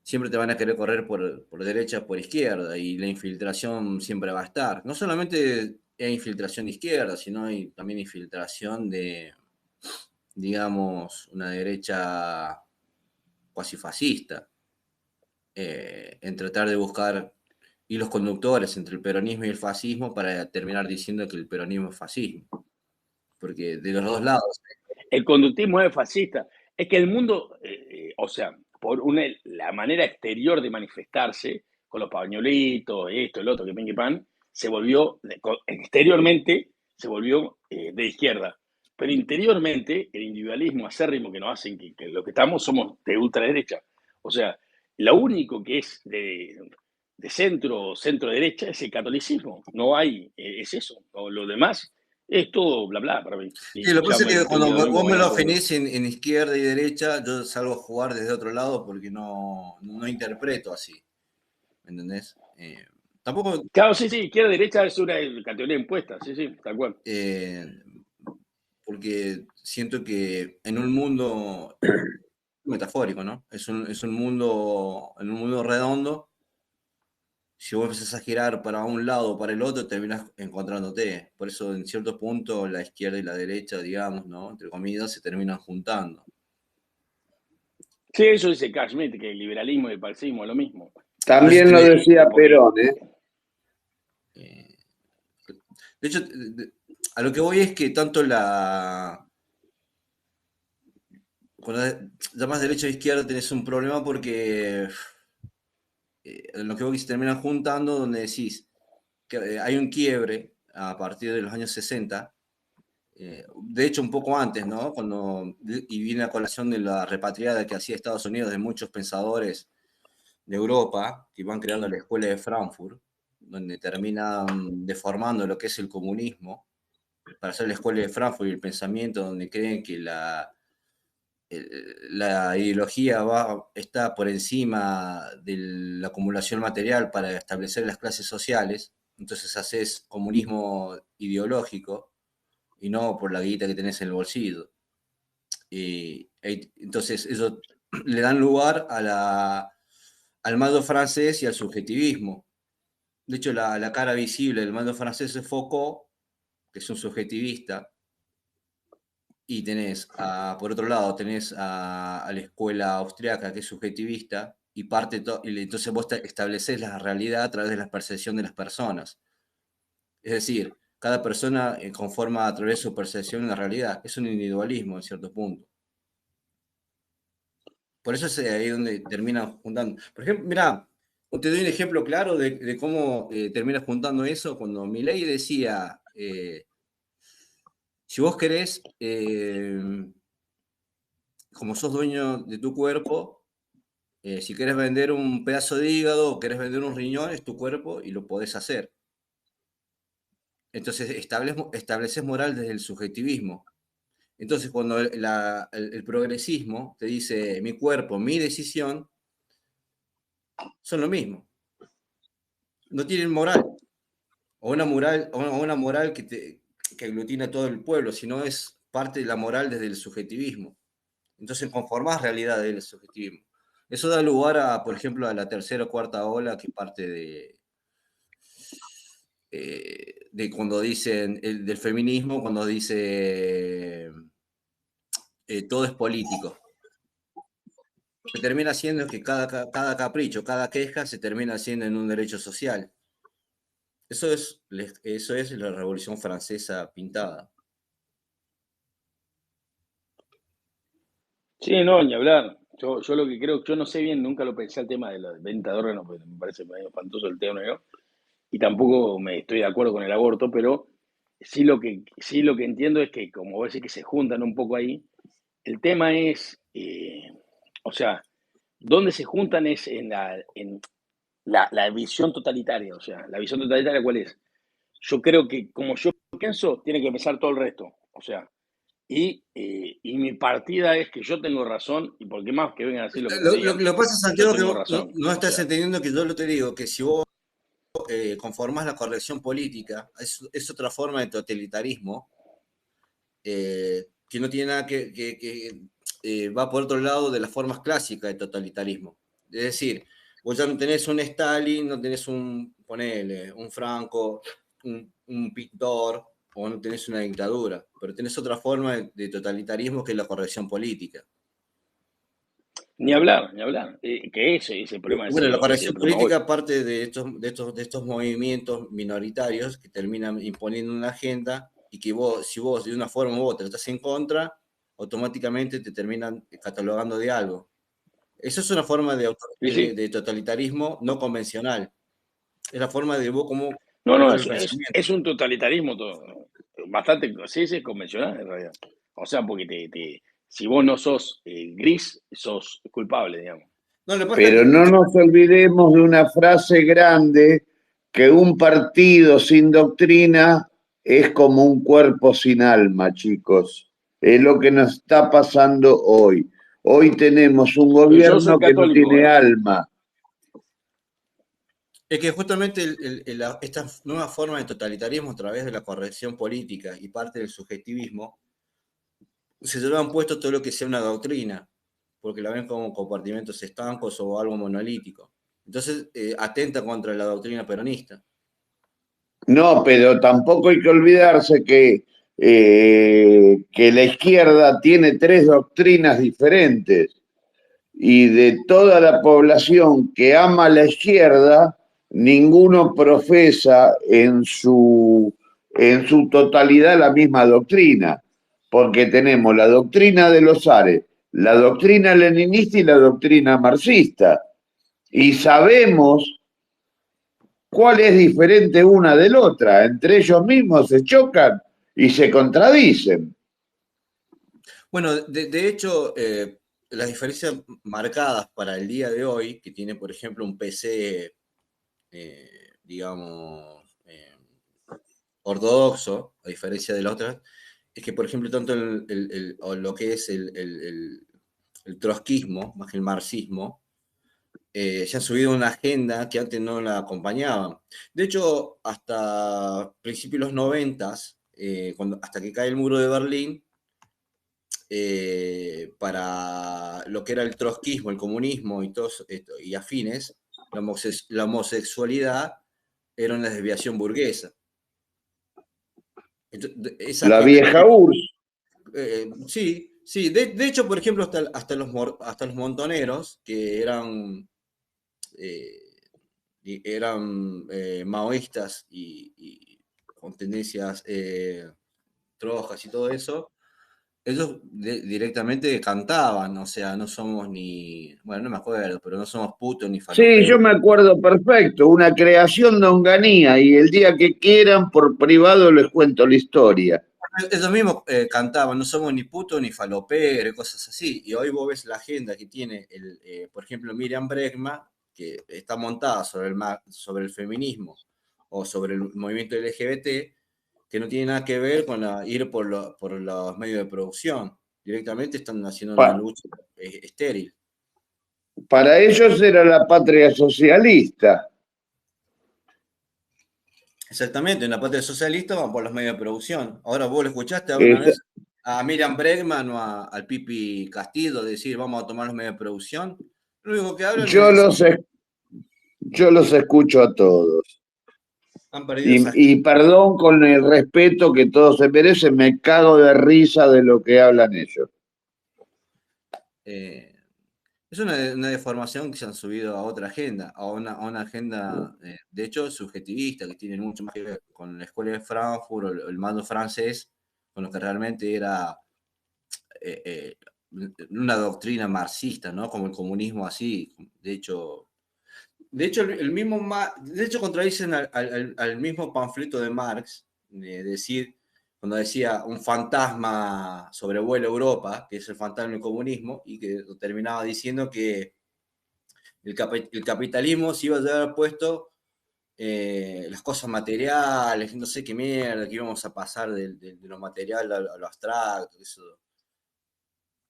siempre te van a querer correr por derecha, por izquierda, y la infiltración siempre va a estar. No solamente hay infiltración de izquierda, sino hay también infiltración de, digamos, una derecha cuasi fascista, en tratar de buscar hilos conductores entre el peronismo y el fascismo para terminar diciendo que el peronismo es fascismo. Porque de los dos lados. El conductismo es fascista. Es que el mundo, o sea, la manera exterior de manifestarse, con los pañuelitos, esto, el otro, que pen que pan, se volvió, exteriormente, se volvió de izquierda. Pero interiormente, el individualismo acérrimo que nos hacen, que lo que estamos somos de ultraderecha. O sea, lo único que es de centro-derecha es el catolicismo. No hay, es eso. Lo demás es todo bla bla para mí. Sí, lo que pasa es que cuando termino domingo vos me mañana lo puedo. definís en izquierda y derecha, yo salgo a jugar desde otro lado porque no interpreto así. ¿Me entendés? Tampoco. Claro, sí, sí, izquierda derecha es una categoría impuesta, sí, sí, tal cual. Porque siento que en un mundo metafórico, ¿no? Es un mundo, en un mundo redondo, si vos empezás a girar para un lado o para el otro, terminás encontrándote. Por eso, en cierto punto, la izquierda y la derecha, digamos, ¿no? Entre comillas, se terminan juntando. Sí, eso dice Carl Schmitt, que el liberalismo y el marxismo es lo mismo. También lo decía Perón, ¿eh? De hecho, a lo que voy es que tanto cuando llamas derecha o izquierda tenés un problema porque en lo que voy se terminan juntando donde decís que hay un quiebre a partir de los años 60, de hecho un poco antes, ¿no? Y viene a colación de la repatriada que hacía Estados Unidos de muchos pensadores de Europa que van creando la escuela de Frankfurt, donde terminan deformando lo que es el comunismo para hacer la escuela de Frankfurt y el pensamiento, donde creen que la ideología está por encima de la acumulación material para establecer las clases sociales. Entonces haces comunismo ideológico y no por la guita que tenés en el bolsillo. Entonces eso le dan lugar al mando francés y al subjetivismo. De hecho, la cara visible del mando francés es Foucault, que es un subjetivista, y tenés, por otro lado, tenés a la escuela austriaca, que es subjetivista, y entonces vos establecés la realidad a través de la percepción de las personas. Es decir, cada persona conforma a través de su percepción la realidad. Es un individualismo en cierto punto. Por eso es ahí donde terminan juntando. Por ejemplo, mirá, te doy un ejemplo claro de cómo termina juntando eso cuando Milei decía, si vos querés, como sos dueño de tu cuerpo, si querés vender un pedazo de hígado o querés vender un riñón, es tu cuerpo y lo podés hacer. Entonces estableces moral desde el subjetivismo. Entonces cuando el progresismo te dice mi cuerpo, mi decisión, son lo mismo. No tienen moral. O una moral que aglutina a todo el pueblo, sino es parte de la moral desde el subjetivismo. Entonces conformás realidad del subjetivismo. Eso da lugar a, por ejemplo, a la tercera o cuarta ola que parte de cuando dicen del feminismo, cuando dice todo es político. Lo que termina siendo es que cada capricho, cada queja se termina haciendo en un derecho social. Eso es la Revolución Francesa pintada. Sí, no, ni hablar. Yo lo que creo, yo no sé bien, nunca lo pensé el tema de la venta de órganos, porque me parece medio espantoso el tema, ¿no? Y tampoco me estoy de acuerdo con el aborto, pero sí lo que entiendo es que, como vos decís, que se juntan un poco ahí. El tema es, o sea, ¿dónde se juntan es en la visión totalitaria? O sea, ¿la visión totalitaria cuál es? Yo creo que como yo pienso, tiene que pensar todo el resto. O sea, y mi partida es que yo tengo razón, y por qué más que vengan a decir lo que me digan, Lo que pasa, yo Santiago, que tengo no, razón. no O estás sea, entendiendo que yo lo te digo, que si vos conformás la corrección política, es otra forma de totalitarismo, que no tiene nada que va por otro lado de las formas clásicas de totalitarismo. Es decir, vos ya no tenés un Stalin, no tenés ponele, un Franco, un pintor, o no tenés una dictadura, pero tenés otra forma de totalitarismo que es la corrección política. ni hablar, ni hablar. Que ese es el problema, Bueno, la ese es el corrección problema hoy. política parte de estos movimientos minoritarios que terminan imponiendo una agenda y que si vos de una forma u otra estás en contra, automáticamente te terminan catalogando de algo. Eso es una forma Y sí, de totalitarismo no convencional. Es la forma de vos cómo no, no, el pensamiento. es un totalitarismo todo, bastante, sí, es convencional en realidad. O sea, porque si vos no sos gris, sos culpable, digamos. No, lo que pasa es Pero no nos olvidemos de una frase grande, que un partido sin doctrina es como un cuerpo sin alma, chicos. Es lo que nos está pasando hoy. Hoy tenemos un Yo soy gobierno que no católico, tiene alma. es que justamente esta nueva forma de totalitarismo a través de la corrección política y parte del subjetivismo se llevan puesto todo lo que sea una doctrina, porque la ven como compartimentos estancos o algo monolítico. Entonces, atenta contra la doctrina peronista. No, pero tampoco hay que olvidarse que la izquierda tiene 3 doctrinas diferentes, y de toda la población que ama la izquierda, ninguno profesa en su totalidad la misma doctrina, porque tenemos la doctrina de los Ares, la doctrina leninista y la doctrina marxista, y sabemos cuál es diferente una de la otra. Entre ellos mismos se chocan y se contradicen. Bueno, de hecho, las diferencias marcadas para el día de hoy, que tiene, por ejemplo, un PC, digamos, ortodoxo, a diferencia de las otras, es que, por ejemplo, tanto lo que es el trotskismo, más que el marxismo, se han subido una agenda que antes no la acompañaban. De hecho, hasta principios de los 90, hasta que cae el muro de Berlín, para lo que era el trotskismo, el comunismo y afines, la homosexualidad era una desviación burguesa. Entonces, esa La agenda vieja URSS. sí, sí. De hecho, por ejemplo, hasta los montoneros, que eran maoístas y con tendencias trojas y todo eso, ellos directamente cantaban, o sea, no somos ni, bueno, no me acuerdo, pero no somos putos ni Sí, faloperos. yo me acuerdo perfecto, una creación de Onganía, y el día que quieran, por privado, les cuento la historia. Ellos mismos cantaban, no somos ni putos ni faloperos, cosas así. Y hoy vos ves la agenda que tiene, por ejemplo, Miriam Bregman, que está montada sobre el feminismo o sobre el movimiento LGBT, que no tiene nada que ver con ir por los medios de producción. Directamente están haciendo una lucha estéril. Para ellos era la patria socialista. Exactamente, en la patria socialista van por los medios de producción. Ahora vos lo escuchaste alguna vez a Miriam Bregman o al Pipi Castillo decir vamos a tomar los medios de producción. Lo único que hablan yo los escucho a todos. Han perdido Y perdón, con el respeto que todos se merecen, me cago de risa de lo que hablan ellos. Es una deformación que se han subido a otra agenda, a una agenda, de hecho, subjetivista, que tiene mucho más que ver con la escuela de Frankfurt o el mando francés, con lo que realmente era una doctrina marxista, ¿no? Como el comunismo así. De hecho contradicen al mismo panfleto de Marx, de decir, cuando decía un fantasma sobrevuela Europa, que es el fantasma del comunismo, y que terminaba diciendo que el capitalismo se iba a llevar puesto las cosas materiales, no sé qué mierda, que íbamos a pasar de lo material a lo abstracto, eso.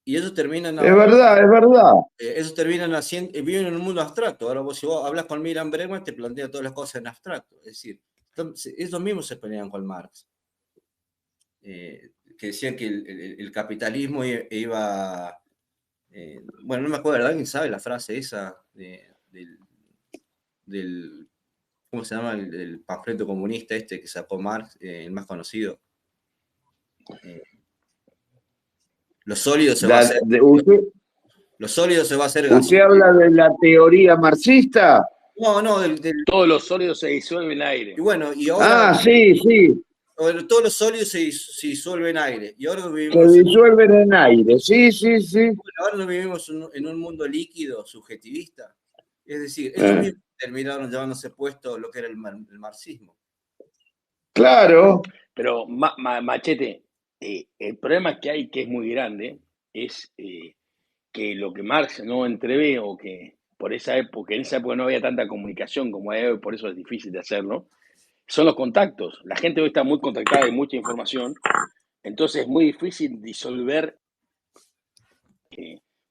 Y ellos terminan ahora, es verdad. Ellos terminan viven en un mundo abstracto. Ahora si vos hablas con Miriam Bregman, te plantea todas las cosas en abstracto. Es decir, ellos mismos se pelean con Marx. Que decían que el capitalismo iba... bueno, no me acuerdo, ¿alguien sabe la frase esa del ¿cómo se llama? El panfleto comunista este que sacó Marx, el más conocido? Lo sólido se va a hacer... Lo sólido se va a hacer gaseoso. ¿Usted habla de la teoría marxista? No, todos los sólidos se disuelven en aire. Y bueno, y ahora... sí. Todos los sólidos se disuelven en aire. Y ahora vivimos se disuelven en aire, sí. Bueno, ahora no vivimos en un mundo líquido, subjetivista. Es decir, ellos mismos terminaron llevándose puesto lo que era el marxismo. Claro. Pero, Machete, el problema que hay, que es muy grande, es que lo que Marx no entrevé, o que en esa época no había tanta comunicación como hay hoy, por eso es difícil de hacerlo, son los contactos. La gente hoy está muy contactada, hay mucha información, entonces es muy difícil disolver,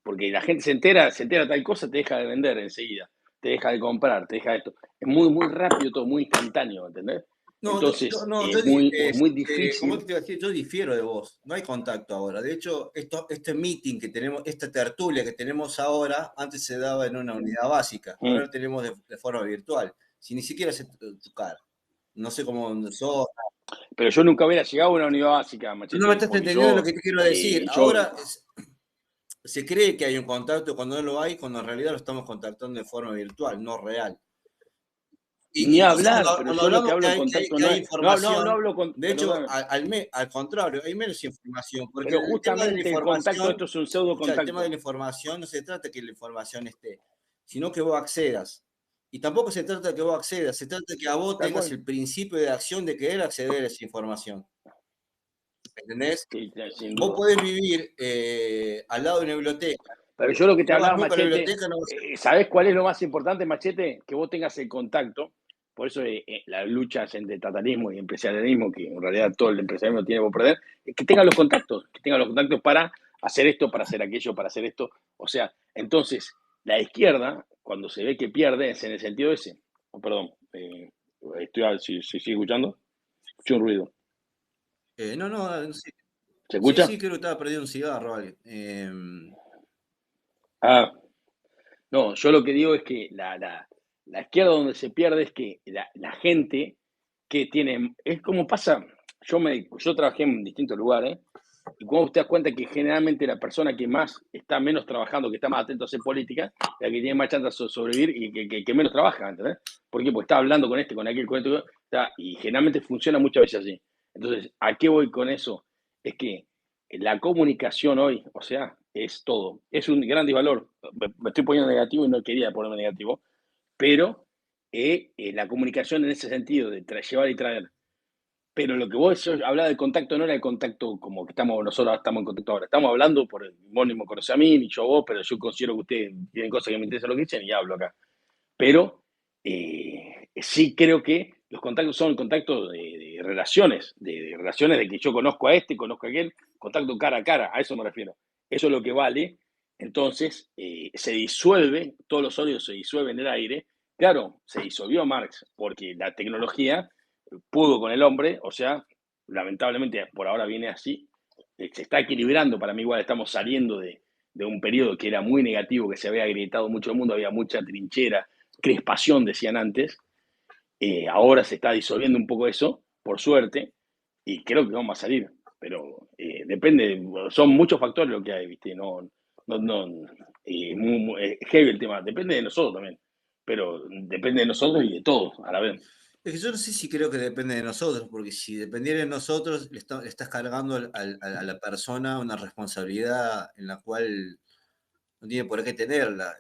porque la gente se entera tal cosa, te deja de vender enseguida, te deja de comprar, te deja esto. Es muy, muy rápido, todo muy instantáneo, ¿entendés? Entonces, es muy difícil. Como te iba a decir, yo difiero de vos. No hay contacto ahora. De hecho, este meeting que tenemos, esta tertulia que tenemos ahora, antes se daba en una unidad básica. Ahora lo tenemos de forma virtual. Si ni siquiera se tocar. No sé cómo sos. Pero yo nunca hubiera llegado a una unidad básica, Machete. No me estás entendiendo lo que te quiero decir. Ahora se cree que hay un contacto cuando no lo hay, cuando en realidad lo estamos contactando de forma virtual, no real. Ni hablar, pero yo lo que hablo de contacto no hablo con... De hecho, al contrario, hay menos información. Porque pero justamente el contacto, esto es un pseudo contacto. El tema de la información no se trata de que la información esté, sino que vos accedas. Y tampoco se trata de que vos accedas, se trata de que a vos tengas el principio de acción de querer acceder a esa información. ¿Entendés? Sí, vos podés vivir al lado de una biblioteca. Pero yo lo que te hablaba, Machete, ¿sabés cuál es lo más importante, Machete? Que vos tengas el contacto. Por eso la lucha entre estatalismo y empresarialismo, que en realidad todo el empresarialismo tiene por perder, es que tengan los contactos para hacer esto, para hacer aquello, para hacer esto. O sea, entonces, la izquierda, cuando se ve que pierde, es en el sentido ese. Oh, perdón, si sigue escuchando, escuché un ruido. No, sí. ¿Se escucha? Sí, creo que estaba perdiendo un cigarro, alguien. No, yo lo que digo es que la izquierda donde se pierde es que la gente que tiene, es como pasa, yo trabajé en distintos lugares, y cuando te das cuenta que generalmente la persona que más está menos trabajando, que está más atento a hacer política, la que tiene más chance de sobrevivir y que menos trabaja, ¿entendés? ¿Por qué? Porque está hablando con este, con aquel, con esto, ¿tá? Y generalmente funciona muchas veces así. Entonces, ¿a qué voy con eso? Es que la comunicación hoy, o sea, es todo. Es un gran disvalor. Me estoy poniendo negativo y no quería ponerme negativo, pero la comunicación en ese sentido, de llevar y traer. Pero lo que vos hablabas del contacto no era el contacto como que nosotros estamos en contacto ahora. Estamos hablando por vos ni me conocés a mí, ni yo a vos, pero yo considero que ustedes tienen cosas que me interesan lo que dicen y hablo acá. Pero sí creo que los contactos son contactos de relaciones, de relaciones de que yo conozco a este, conozco a aquel, contacto cara a cara, a eso me refiero. Eso es lo que vale. Entonces se disuelve, todos los odios se disuelven en el aire. Claro, se disolvió Marx porque la tecnología pudo con el hombre, o sea, lamentablemente por ahora viene así, se está equilibrando, para mí igual estamos saliendo de un periodo que era muy negativo, que se había agrietado mucho el mundo, había mucha trinchera, crispación, decían antes. Ahora se está disolviendo un poco eso, por suerte, y creo que vamos a salir. Pero depende, son muchos factores lo que hay, ¿viste? Muy heavy el tema. Depende de nosotros también, pero depende de nosotros y de todos a la vez. Es que yo no sé si creo que depende de nosotros, porque si dependiera de nosotros, le estás cargando a la persona una responsabilidad en la cual no tiene por qué tenerla.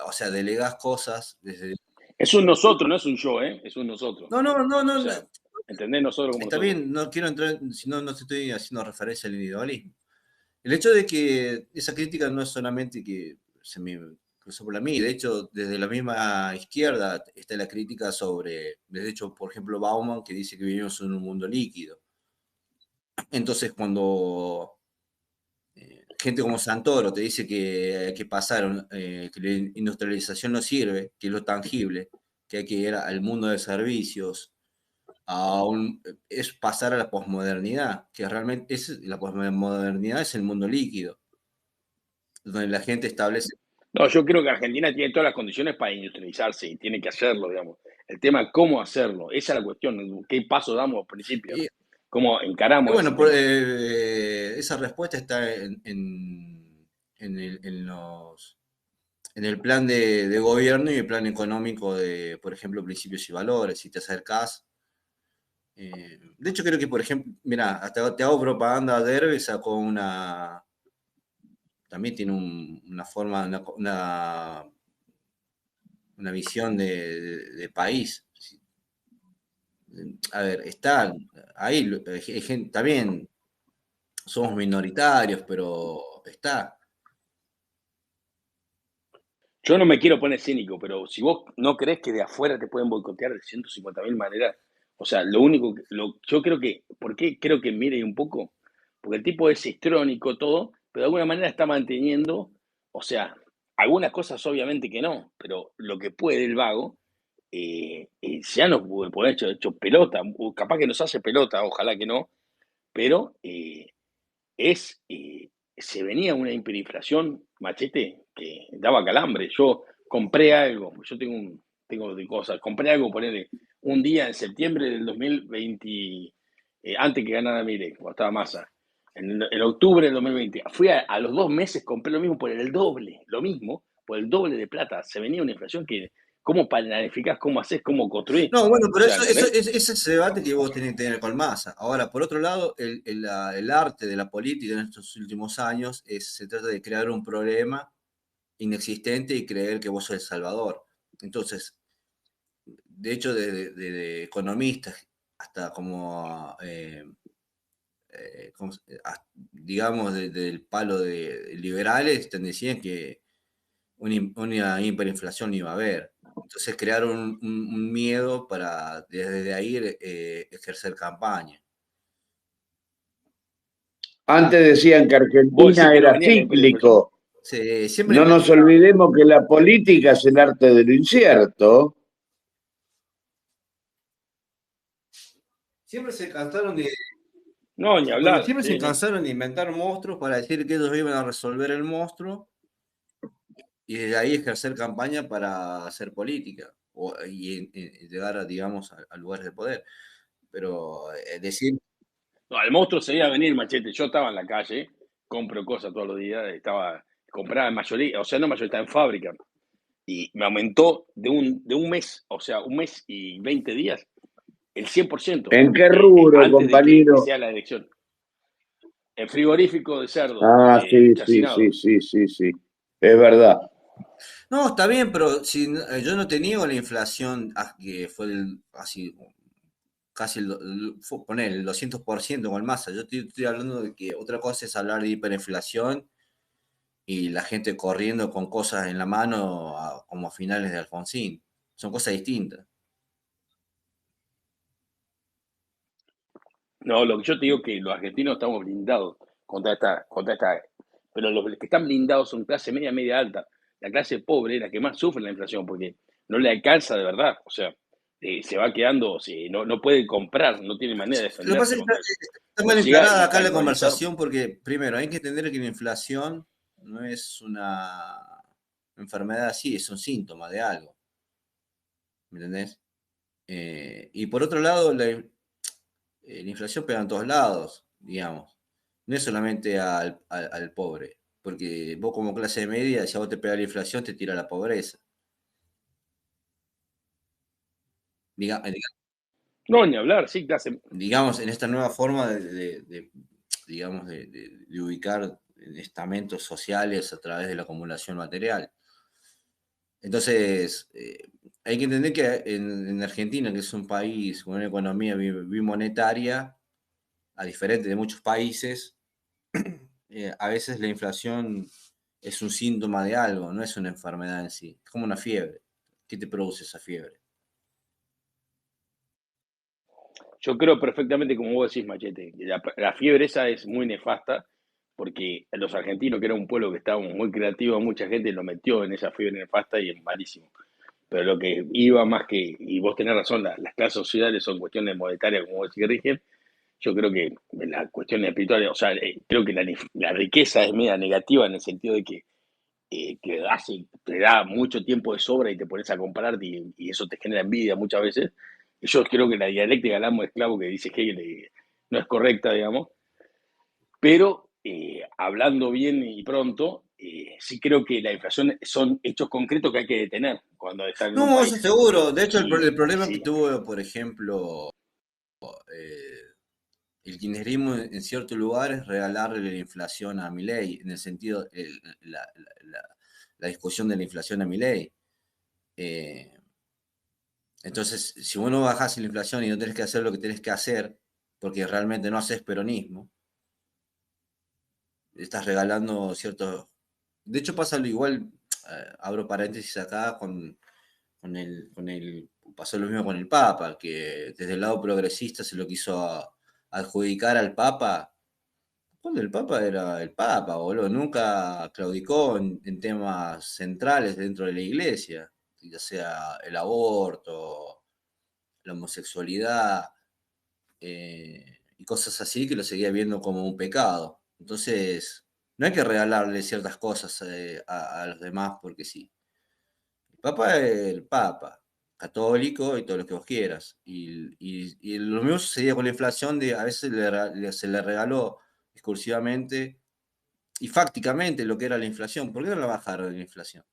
O sea, delegás cosas desde... Es un nosotros, no es un yo, ¿eh? Es un nosotros. No, O sea, ¿entendés? Nosotros como está nosotros. bien, no quiero entrar, si no, no te estoy haciendo referencia al individualismo. El hecho de que esa crítica no es solamente que se me cruzó por la mí, de hecho, desde la misma izquierda está la crítica sobre, de hecho, por ejemplo, Bauman, que dice que vivimos en un mundo líquido. Entonces, cuando gente como Santoro te dice que pasaron, que la industrialización no sirve, que es lo tangible, que hay que ir al mundo de servicios, es pasar a la posmodernidad, que realmente la posmodernidad es el mundo líquido, donde la gente establece... No, yo creo que Argentina tiene todas las condiciones para industrializarse y tiene que hacerlo, digamos. El tema es cómo hacerlo, esa es la cuestión, qué paso damos al principio, cómo encaramos. Bueno, esa respuesta está en el plan de gobierno y el plan económico de, por ejemplo, principios y valores. Si te acercás. De hecho, creo que, por ejemplo, mira, hasta te hago propaganda, Derbe sacó también tiene una forma, una visión de país. A ver, está ahí, también somos minoritarios, pero está. Yo no me quiero poner cínico, pero si vos no crees que de afuera te pueden boicotear de 150.000 maneras, o sea, yo creo que, ¿por qué creo que mire un poco? Porque el tipo es histrónico, todo, pero de alguna manera está manteniendo, o sea, algunas cosas obviamente que no, pero lo que puede el vago, ya no puede hecho pelota, capaz que nos hace pelota, ojalá que no, pero se venía una hiperinflación, Machete, que daba calambre. Yo compré algo, yo tengo de cosas, compré algo, ponerle un día en septiembre del 2020, antes que ganara Milei, cuando estaba Massa, en octubre del 2020. Fui a los 2 meses, compré lo mismo por el doble, lo mismo, por el doble de plata. Se venía una inflación que, ¿cómo planificás, cómo haces, cómo construís? No, bueno, pero O sea, ese es ese debate que vos tenés que tener con Massa. Ahora, por otro lado, el arte de la política en estos últimos años se trata de crear un problema inexistente y creer que vos sos el salvador. Entonces, de hecho, de economistas hasta como, digamos, del palo de liberales, te decían que una hiperinflación iba a haber. Entonces crearon un miedo para desde ahí ejercer campaña. Antes decían que Argentina era cíclico. Sí, no nos olvidemos que la política es el arte de lo incierto. Siempre se cansaron de... No, ni hablar. Siempre se cansaron de inventar monstruos para decir que ellos iban a resolver el monstruo y desde ahí ejercer campaña para hacer política y llegar a, digamos, a lugares de poder. Pero decir... No, el monstruo se iba a venir, Machete. Yo estaba en la calle, compro cosas todos los días, compraba en mayoría, o sea, no mayoría, estaba en fábrica. Y me aumentó de un mes, o sea, un mes y 20 días, el 100%, ¿En qué rubro, antes de que compañero? sea la elección. El frigorífico de cerdo, Ah, sí, chacinado. sí. Es verdad. No, está bien, pero si, yo no te niego la inflación que fue así, casi poner el 200% con el masa. Yo estoy hablando de que otra cosa es hablar de hiperinflación y la gente corriendo con cosas en la mano como a finales de Alfonsín. Son cosas distintas. No, lo que yo te digo es que los argentinos estamos blindados contra esta, pero los que están blindados son clase media, media alta. La clase pobre es la que más sufre la inflación porque no le alcanza de verdad. O sea, se va quedando, no puede comprar, no tiene manera de Lo que pasa defenderse es que contra eso. está mal Cuando llega encarada acá la hiperbolizado, conversación porque, primero, hay que entender que la inflación no es una enfermedad así, es un síntoma de algo. ¿Me entendés? Y por otro lado, la inflación pega en todos lados, digamos. No es solamente al pobre, porque vos como clase media, si a vos te pega la inflación, te tira la pobreza. no, ni hablar, sí, clase. Digamos, en esta nueva forma digamos, de ubicar estamentos sociales a través de la acumulación material. Entonces, hay que entender que en Argentina, que es un país con una economía bimonetaria, a diferencia de muchos países, a veces la inflación es un síntoma de algo, no es una enfermedad en sí. Es como una fiebre. ¿Qué te produce esa fiebre? Yo creo perfectamente, como vos decís, Machete, que la fiebre esa es muy nefasta, porque los argentinos, que era un pueblo que estábamos muy creativos, mucha gente lo metió en esa fiebre nefasta y es malísimo. Pero lo que iba más que, y vos tenés razón, las clases sociales son cuestiones monetarias, como vos decís que rigen. Yo creo que las cuestiones espirituales, o sea, creo que la riqueza es media negativa en el sentido de que te da mucho tiempo de sobra y te pones a compararte y eso te genera envidia muchas veces. Y yo creo que la dialéctica del amo esclavo que dice Hegel no es correcta, digamos, pero hablando bien y pronto, sí creo que la inflación son hechos concretos que hay que detener cuando están en un No, eso país. seguro. De hecho, Y el problema que sí, tuvo, por ejemplo, el kirchnerismo en cierto lugar es regalarle la inflación a Milei, en el sentido, la discusión de la inflación a Milei. Entonces, si vos no bajás la inflación y no tenés que hacer lo que tenés que hacer, porque realmente no haces peronismo, estás regalando ciertos... De hecho, pasa lo igual, abro paréntesis acá, pasó lo mismo con el Papa, que desde el lado progresista se lo quiso adjudicar al Papa, cuando el Papa era el Papa, boludo, nunca claudicó en temas centrales dentro de la iglesia, ya sea el aborto, la homosexualidad, y cosas así, que lo seguía viendo como un pecado. Entonces, no hay que regalarle ciertas cosas a los demás porque sí. El Papa es el Papa, católico y todo lo que vos quieras. Y lo mismo sucedía con la inflación, a veces se le regaló discursivamente y fácticamente lo que era la inflación. ¿Por qué no la bajaron la inflación?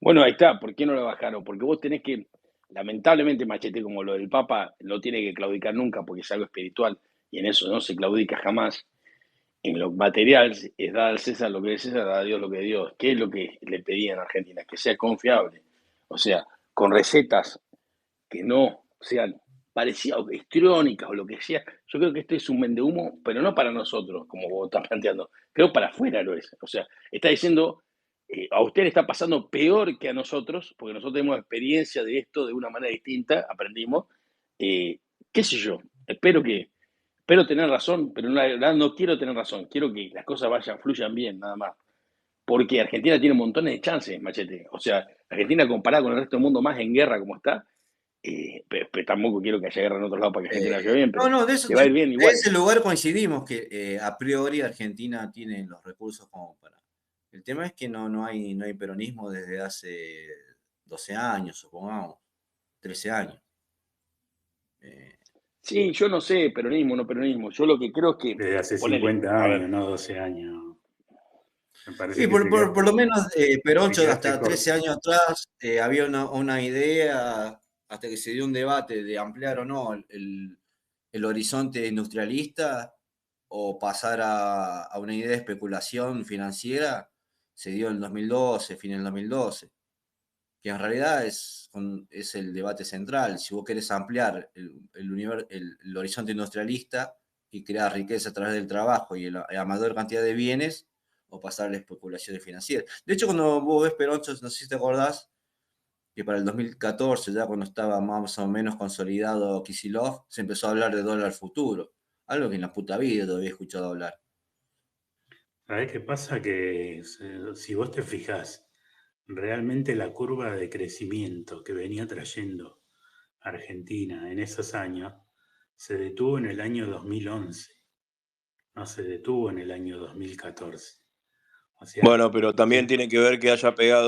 bueno, ahí está, ¿por qué no la bajaron? Porque vos tenés que, lamentablemente, Machete, como lo del Papa, no tiene que claudicar nunca porque es algo espiritual y en eso no se claudica jamás. En lo material es dar al César lo que es César, dar a Dios lo que es Dios. ¿Qué es lo que le pedían a Argentina? Que sea confiable. O sea, con recetas que no sean parecidas o histriónicas o lo que sea. Yo creo que esto es un vendehumo, pero no para nosotros, como vos estás planteando. Creo para afuera lo es. O sea, está diciendo, a usted le está pasando peor que a nosotros, porque nosotros tenemos experiencia de esto de una manera distinta, aprendimos. ¿Qué sé yo? Espero tener razón, pero la verdad no quiero tener razón. Quiero que las cosas fluyan bien, nada más. Porque Argentina tiene montones de chances, Machete. O sea, Argentina comparada con el resto del mundo más en guerra como está, pero tampoco quiero que haya guerra en otros lados para que Argentina vaya bien, pero No, de le va a ir bien igual. ese lugar coincidimos que a priori Argentina tiene los recursos como para... El tema es que no hay peronismo desde hace 12 años, supongamos, 13 años. Sí, yo no sé, peronismo, no peronismo. Yo lo que creo es que... Desde hace ponele, 50 a ver, años, no 12 años. Me parece Sí, que te por lo menos te Peroncho quedaste hasta corto. 13 años atrás había una idea hasta que se dio un debate de ampliar o no el horizonte industrialista o pasar a una idea de especulación financiera, se dio en el 2012, fin del 2012, que en realidad es el debate central. Si vos querés ampliar el horizonte industrialista y crear riqueza a través del trabajo y la mayor cantidad de bienes, o pasar a la especulación financiera. De hecho, cuando vos ves Perón, no sé si te acordás, que para el 2014, ya cuando estaba más o menos consolidado Kicillof, se empezó a hablar de dólar futuro, algo que en la puta vida todavía he escuchado hablar. ¿Sabés qué pasa? Que si vos te fijás, realmente la curva de crecimiento que venía trayendo Argentina en esos años se detuvo en el año 2011, no se detuvo en el año 2014. O sea, Bueno, pero también tiene que ver que haya pegado